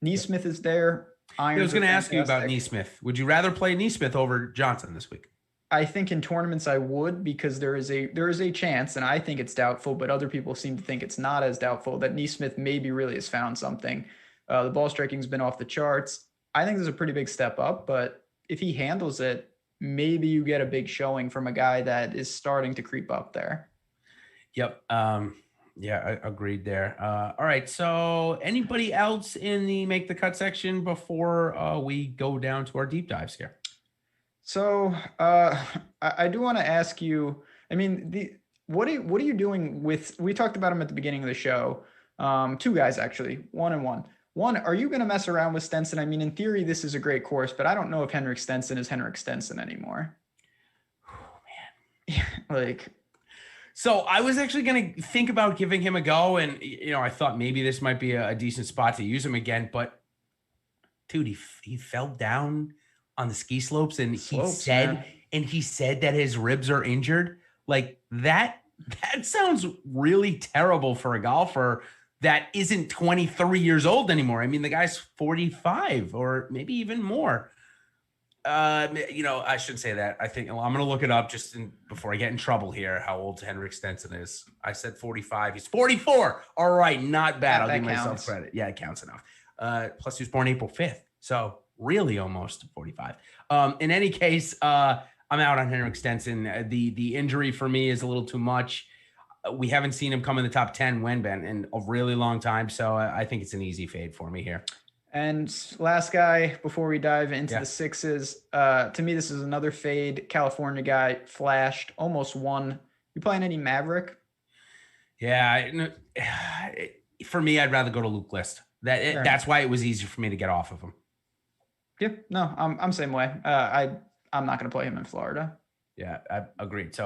Neesmith is there. I was going to ask you about Neesmith. Would you rather play Neesmith over Johnson this week? I think in tournaments I would, because there is a chance, and I think it's doubtful, but other people seem to think it's not as doubtful, that Neesmith maybe really has found something. The ball striking's been off the charts. I think there's a pretty big step up, but if he handles it, maybe you get a big showing from a guy that is starting to creep up there. Yep. Yeah, I agreed there. All right. So anybody else in the make the cut section before we go down to our deep dives here? So I do want to ask you, I mean, what are you doing with, we talked about him at the beginning of the show. 2 guys, actually, 1 and 1. One, are you going to mess around with Stenson? I mean, in theory, this is a great course, but I don't know if Henrik Stenson is Henrik Stenson anymore. Oh, man. So I was actually going to think about giving him a go. And, I thought maybe this might be a decent spot to use him again. But, dude, he fell down on the ski slopes, and he said that his ribs are injured. Like, that sounds really terrible for a golfer that isn't 23 years old anymore. I mean, the guy's 45 or maybe even more. I shouldn't say that. I think I'm going to look it up before I get in trouble here, how old Henrik Stenson is. I said 45. He's 44. All right. Not bad. I'll give myself credit. Yeah, it counts enough. Plus he was born April 5th. So really almost 45. In any case, I'm out on Henrik Stenson. The injury for me is a little too much. We haven't seen him come in the top 10 in a really long time. So I think it's an easy fade for me here. And last guy, before we dive into the sixes, to me, this is another fade. California guy, flashed, almost won. You playing any Maverick? Yeah. For me, I'd rather go to Luke List. That's why it was easier for me to get off of him. Yeah, no, I'm same way. I'm not going to play him in Florida. Yeah, I agreed. So,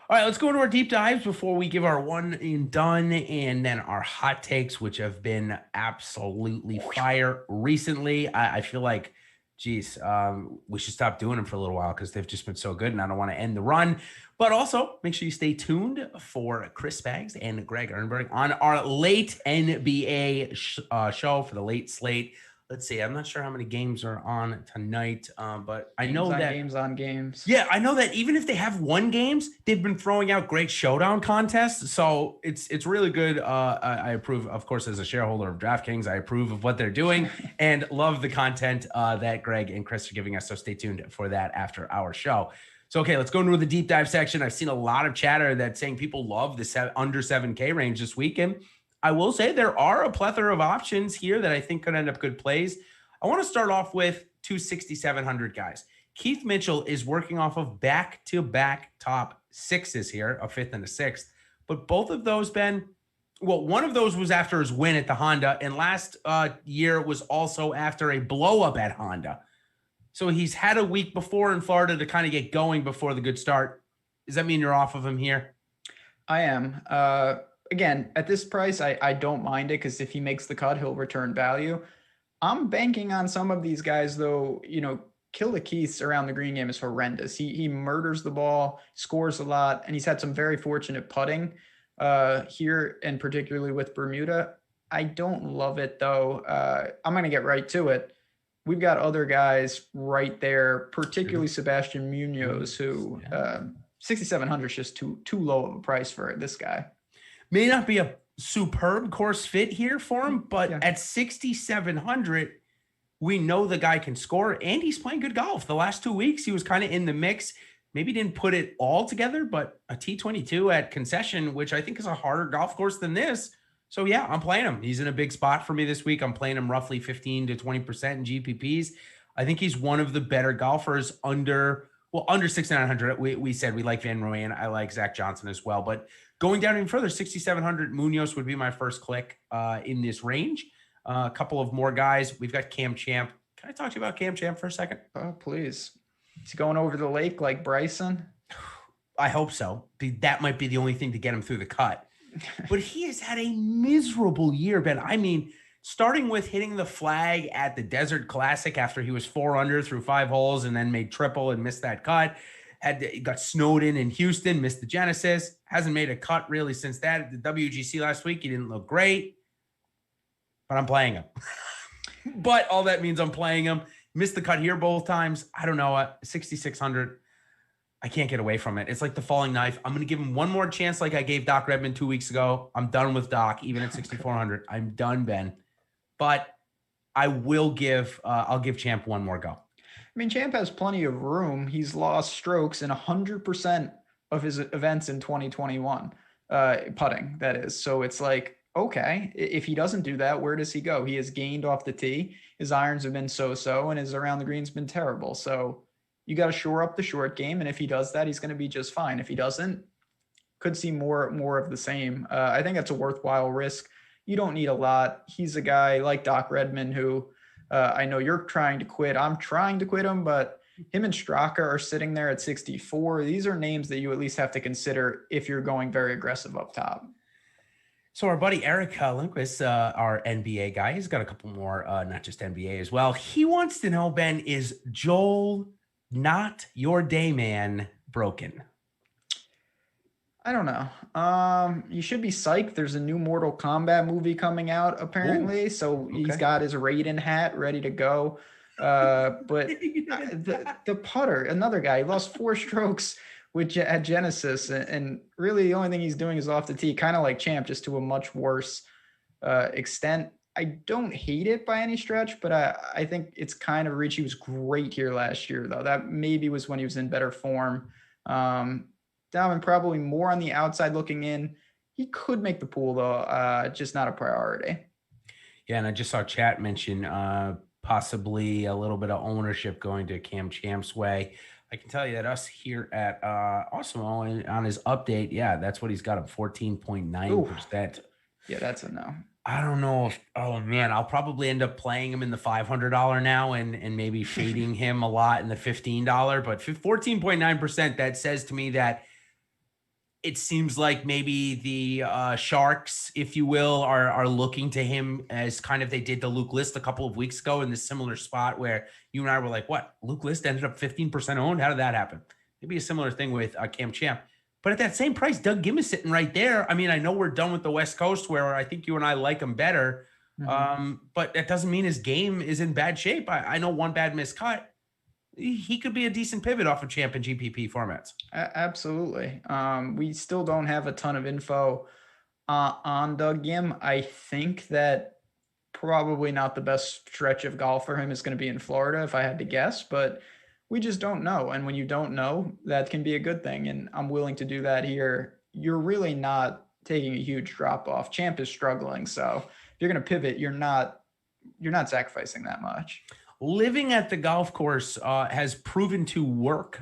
all right, let's go into our deep dives before we give our one and done, and then our hot takes, which have been absolutely fire recently. I feel like Geez, we should stop doing them for a little while because they've just been so good, and I don't want to end the run. But also, make sure you stay tuned for Chris Baggs and Greg Ernberg on our late NBA show for the late slate. Let's see. I'm not sure how many games are on tonight, but I know that games on games. Yeah, I know that even if they have won games, they've been throwing out great showdown contests. So it's really good. I approve, of course, as a shareholder of DraftKings, I approve of what they're doing and love the content that Greg and Chris are giving us. So stay tuned for that after our show. So, okay, let's go into the deep dive section. I've seen a lot of chatter that's saying people love the under 7K range this weekend. I will say there are a plethora of options here that I think could end up good plays. I want to start off with two 6,700 guys. Keith Mitchell is working off of back-to-back top sixes here, a fifth and a sixth. But both of those, Ben, well, one of those was after his win at the Honda, and last year was also after a blow-up at Honda. So he's had a week before in Florida to kind of get going before the good start. Does that mean you're off of him here? I am. Again, at this price, I don't mind it because if he makes the cut, he'll return value. I'm banking on some of these guys, though. Killer Keith's around the green game is horrendous. He murders the ball, scores a lot, and he's had some very fortunate putting here, and particularly with Bermuda. I don't love it, though. I'm going to get right to it. We've got other guys right there, particularly Sebastian Munoz, who 6,700 is just too low of a price for this guy. May not be a superb course fit here for him, but at 6,700, we know the guy can score, and he's playing good golf. The last 2 weeks, he was kind of in the mix. Maybe didn't put it all together, but a T22 at Concession, which I think is a harder golf course than this. So, yeah, I'm playing him. He's in a big spot for me this week. I'm playing him roughly 15 to 20% in GPPs. I think he's one of the better golfers under 6,900. We said we like Van Rooyen. I like Zach Johnson as well. But going down even further, 6,700, Munoz would be my first click in this range. A couple of more guys. We've got Cam Champ. Can I talk to you about Cam Champ for a second? Oh, please. Is he going over the lake like Bryson? I hope so. That might be the only thing to get him through the cut. But he has had a miserable year, Ben. I mean, starting with hitting the flag at the Desert Classic after he was 4 under through 5 holes and then made triple and missed that cut. Got snowed in Houston, missed the Genesis. Hasn't made a cut really since that. At the WGC last week, he didn't look great. But I'm playing him. But all that means I'm playing him. Missed the cut here both times. I don't know. 6,600. I can't get away from it. It's like the falling knife. I'm going to give him one more chance like I gave Doc Redman 2 weeks ago. I'm done with Doc, even at 6,400. I'm done, Ben. But I will I'll give Champ one more go. I mean, Champ has plenty of room. He's lost strokes in 100% of his events in 2021, putting, that is. So it's like, okay, if he doesn't do that, where does he go? He has gained off the tee. His irons have been so-so, and his around the green's been terrible. So you got to shore up the short game, and if he does that, he's going to be just fine. If he doesn't, could see more of the same. I think that's a worthwhile risk. You don't need a lot. He's a guy like Doc Redman who I know you're trying to quit. I'm trying to quit him, but him and Straka are sitting there at 64. These are names that you at least have to consider if you're going very aggressive up top. So our buddy Eric Lindquist, our NBA guy, he's got a couple more, not just NBA as well. He wants to know, Ben, is Joel Not Your Day Man broken? I don't know. You should be psyched. There's a new Mortal Kombat movie coming out, apparently. Ooh, so he's got his Raiden hat ready to go. But the putter, another guy, he lost 4 strokes at Genesis. And really the only thing he's doing is off the tee, kind of like Champ, just to a much worse extent. I don't hate it by any stretch, but I think it's kind of reach. He was great here last year, though. That maybe was when he was in better form. Dalvin probably more on the outside looking in. He could make the pool, though, just not a priority. Yeah, and I just saw chat mention possibly a little bit of ownership going to Cam Champ's way. I can tell you that us here at Awesemo on his update, yeah, that's what he's got at 14.9%. Yeah, that's a no. I don't know if, oh man, I'll probably end up playing him in the $500 now and maybe fading him a lot in the $15, but 14.9%, that says to me that It seems like maybe the Sharks, if you will, are looking to him as kind of they did to Luke List a couple of weeks ago in this similar spot where you and I were like, what? Luke List ended up 15% owned? How did that happen? Maybe a similar thing with Cam Champ. But at that same price, Doug Ghim is sitting right there. I mean, I know we're done with the West Coast where I think you and I like him better. But that doesn't mean his game is in bad shape. I know one bad miscut. He could be a decent pivot off of Champ and GPP formats. Absolutely. We still don't have a ton of info on Doug Ghim. I think that probably not the best stretch of golf for him is going to be in Florida, if I had to guess, but we just don't know. And when you don't know, that can be a good thing. And I'm willing to do that here. You're really not taking a huge drop off. Champ is struggling. So if you're going to pivot, you're not sacrificing that much. Living at the golf course has proven to work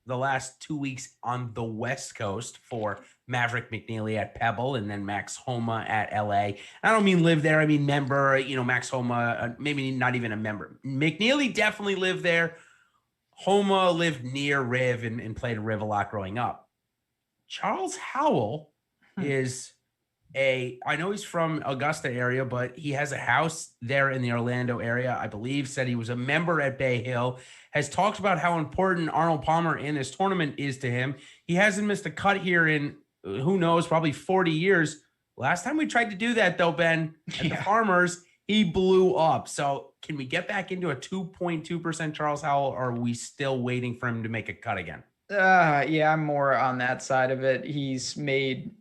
the last 2 weeks on the West Coast for Maverick McNeely at Pebble and then Max Homa at LA. I don't mean live there. I mean member, Max Homa, maybe not even a member. McNeely definitely lived there. Homa lived near Riv and played Riv a lot growing up. Charles Howell is I know he's from Augusta area, but he has a house there in the Orlando area, I believe, said he was a member at Bay Hill, has talked about how important Arnold Palmer in this tournament is to him. He hasn't missed a cut here in, who knows, probably 40 years. Last time we tried to do that, though, Ben, at the Farmers, he blew up. So can we get back into a 2.2% Charles Howell, or are we still waiting for him to make a cut again? Yeah, I'm more on that side of it. He's made,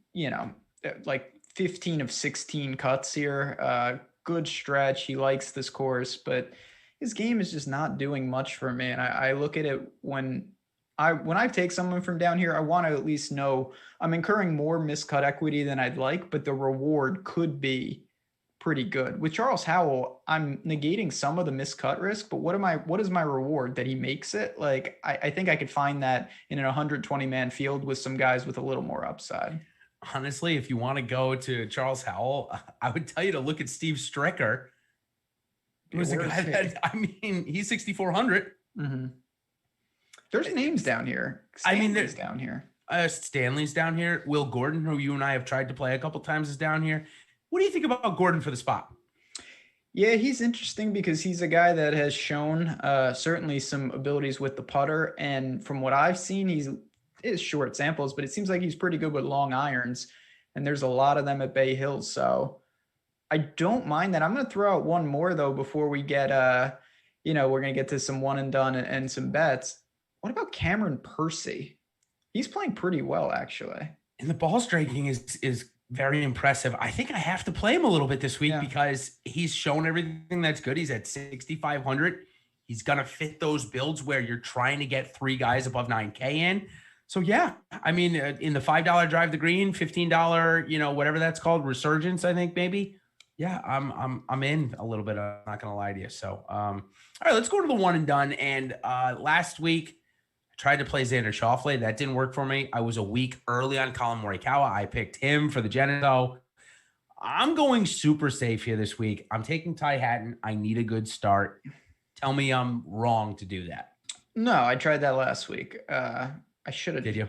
like 15 of 16 cuts here. Good stretch. He likes this course, but his game is just not doing much for me. And I look at it when I take someone from down here, I want to at least know I'm incurring more miscut equity than I'd like, but the reward could be pretty good. With Charles Howell, I'm negating some of the miscut risk, but what is my reward that he makes it? Like, I think I could find that in an 120 man field with some guys with a little more upside. Honestly, if you want to go to Charles Howell, I would tell you to look at Steve Stricker. Who's a guy that, he's 6,400. Mm-hmm. There's names down here. There's down here. Stanley's down here. Will Gordon, who you and I have tried to play a couple times, is down here. What do you think about Gordon for the spot? Yeah, he's interesting because he's a guy that has shown certainly some abilities with the putter. And from what I've seen, he's short samples, but it seems like he's pretty good with long irons. And there's a lot of them at Bay Hill. So I don't mind that. I'm going to throw out one more, though, before we get, we're going to get to some one and done and some bets. What about Cameron Percy? He's playing pretty well, actually. And the ball striking is very impressive. I think I have to play him a little bit this week because he's shown everything that's good. He's at 6,500. He's going to fit those builds where you're trying to get three guys above 9K in. So, yeah, in the $5 drive the green, $15, whatever that's called, resurgence, I think maybe. Yeah, I'm in a little bit. I'm not going to lie to you. So, all right, let's go to the one and done. And last week, tried to play Xander Schauffele. That didn't work for me. I was a week early on Colin Morikawa. I picked him for the Genesis. I'm going super safe here this week. I'm taking Ty Hatton. I need a good start. Tell me I'm wrong to do that. No, I tried that last week. I should have. Did you?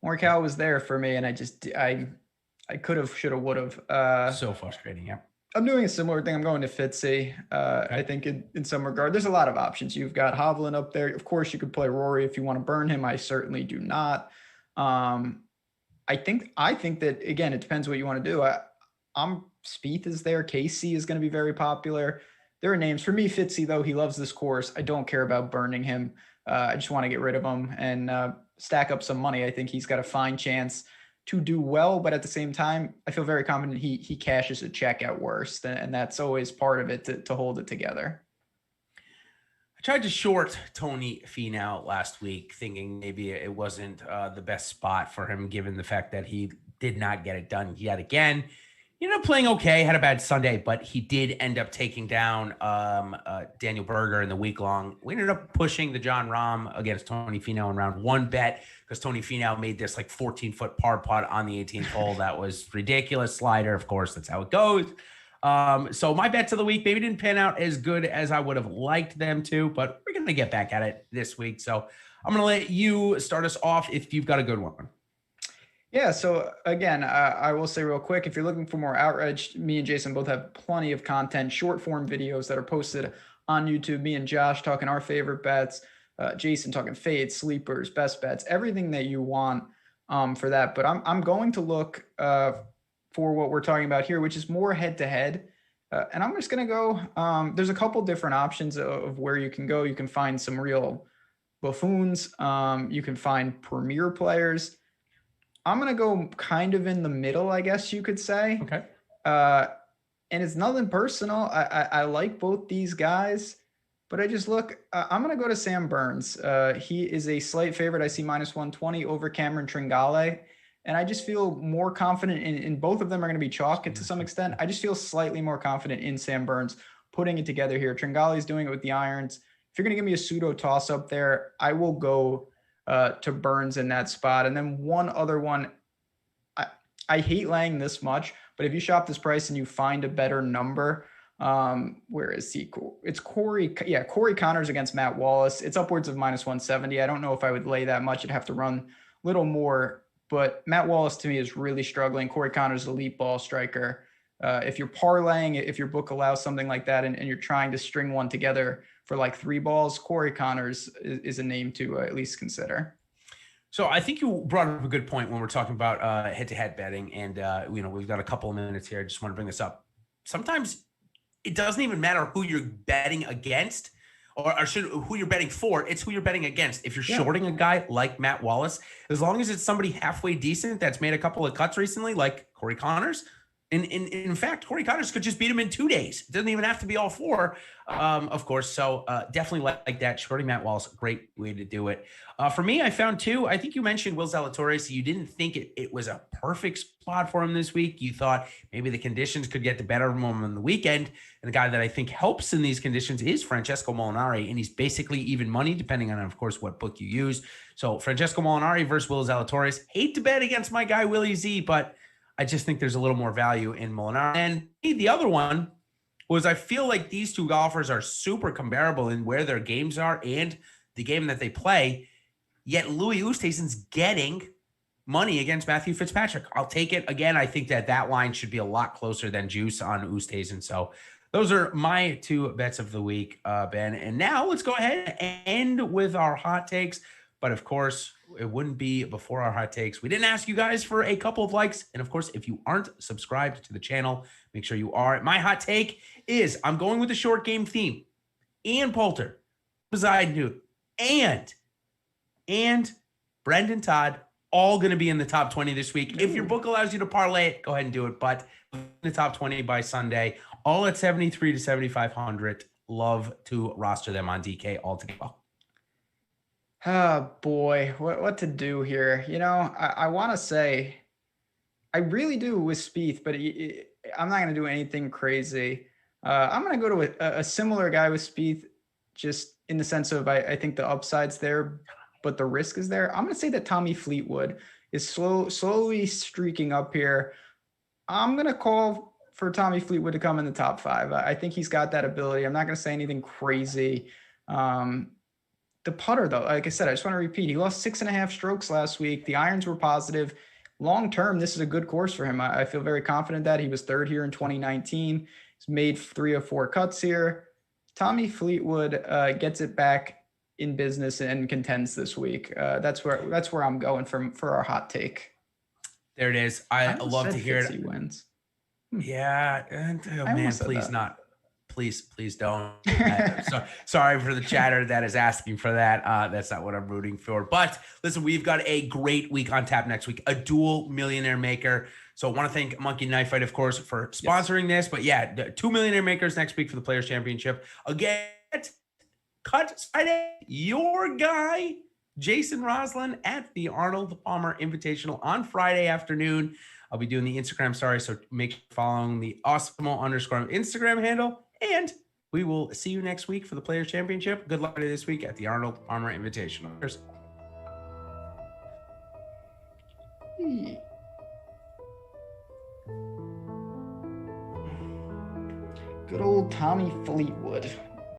Morikawa was there for me, and I could have, should have, would have. So frustrating, yeah. I'm doing a similar thing. I'm going to Fitzy. Okay. I think in some regard, there's a lot of options. You've got Hovland up there. Of course, you could play Rory if you want to burn him. I certainly do not. I think that, again, it depends what you want to do. Spieth is there. Casey is going to be very popular. There are names. For me, Fitzy, though, he loves this course. I don't care about burning him. I just want to get rid of him and stack up some money. I think he's got a fine chance to do well, but at the same time, I feel very confident he cashes a check at worst, and that's always part of it to hold it together. I tried to short Tony Finau last week, thinking maybe it wasn't the best spot for him, given the fact that he did not get it done yet again. He ended up playing okay, had a bad Sunday, but he did end up taking down Daniel Berger in the week long. We ended up pushing the John Rahm against Tony Finau in round one bet because Tony Finau made this like 14-foot par putt on the 18th hole. That was ridiculous. Slider, of course, that's how it goes. So my bets of the week maybe didn't pan out as good as I would have liked them to, but we're going to get back at it this week. So I'm going to let you start us off if you've got a good one. Yeah, so again, I will say real quick, if you're looking for more outrage, me and Jason both have plenty of content, short form videos that are posted on YouTube. Me and Josh talking our favorite bets, Jason talking fades, sleepers, best bets, everything that you want for that. But I'm going to look for what we're talking about here, which is more head to head. And I'm just going to go. There's a couple different options of where you can go. You can find some real buffoons. You can find premier players. I'm going to go kind of in the middle, I guess you could say. Okay. And it's nothing personal. I like both these guys, but I just look, I'm going to go to Sam Burns. He is a slight favorite. I see -120 over Cameron Tringale. And I just feel more confident in both of them are going to be chalk to some extent. I just feel slightly more confident in Sam Burns putting it together here. Tringale is doing it with the irons. If you're going to give me a pseudo toss up there, I will go to Burns in that spot. And then one other one, I hate laying this much, but if you shop this price and you find a better number, where is he? It's Corey Connors against Matt Wallace. It's upwards of -170. I don't know if I would lay that much. I'd have to run a little more, but Matt Wallace to me is really struggling. Corey Connors is an elite ball striker. If you're parlaying, if your book allows something like that and you're trying to string one together for like 3 balls, Corey Connors is a name to at least consider. So I think you brought up a good point when we're talking about head-to-head betting, and we've got a couple of minutes here. I just want to bring this up. Sometimes it doesn't even matter who you're betting against, or who you're betting for. It's who you're betting against. If you're shorting a guy like Matt Wallace, as long as it's somebody halfway decent that's made a couple of cuts recently, like Corey Connors. In fact, Corey Connors could just beat him in 2 days. It doesn't even have to be all 4, of course. So definitely like that. Shorting Matt Wallace, great way to do it. For me, I found 2. I think you mentioned Will Zalatoris. You didn't think it was a perfect spot for him this week. You thought maybe the conditions could get the better of him on the weekend. And the guy that I think helps in these conditions is Francesco Molinari. And he's basically even money, depending on, of course, what book you use. So Francesco Molinari versus Will Zalatoris. Hate to bet against my guy, Willie Z, but I just think there's a little more value in Molinari. And the other one was I feel like these 2 golfers are super comparable in where their games are and the game that they play, yet Louis Oosthuizen's getting money against Matthew Fitzpatrick. I'll take it. Again, I think that line should be a lot closer than juice on Oosthuizen. So those are my 2 bets of the week, Ben. And now let's go ahead and end with our hot takes. But of course, it wouldn't be before our hot takes. We didn't ask you guys for a couple of likes. And of course, if you aren't subscribed to the channel, make sure you are. My hot take is I'm going with the short game theme. Ian Poulter, Poseidon Dude, and Brendan Todd, all going to be in the top 20 this week. If your book allows you to parlay it, go ahead and do it. But in the top 20 by Sunday, all at 73 to 7,500. Love to roster them on DK altogether. Oh boy, what to do here? I want to say I really do with Spieth, but I'm not going to do anything crazy. I'm going to go to a similar guy with Spieth, just in the sense of I think the upside's there, but the risk is there. I'm going to say that Tommy Fleetwood is slowly streaking up here. I'm going to call for Tommy Fleetwood to come in the top 5. I think he's got that ability. I'm not going to say anything crazy. The putter, though, like I said, I just want to repeat, he lost 6.5 strokes last week. The irons were positive. Long term, this is a good course for him. I feel very confident that he was 3rd here in 2019. He's made 3 or 4 cuts here. Tommy Fleetwood gets it back in business and contends this week. That's where I'm going for our hot take. There it is. I love to hear it. He wins. Yeah, and man, please not. Please don't. Sorry for the chatter that is asking for that. That's not what I'm rooting for. But listen, we've got a great week on tap next week, a dual millionaire maker. So I want to thank Monkey Knife Fight, of course, for sponsoring this. But yeah, 2 millionaire makers next week for the Players Championship. Again, cut your guy, Jason Rouslin, at the Arnold Palmer Invitational on Friday afternoon. I'll be doing the Instagram story, so make sure following the Awesemo _ Instagram handle. And we will see you next week for the Players Championship. Good luck this week at the Arnold Palmer Invitational. Good old Tommy Fleetwood.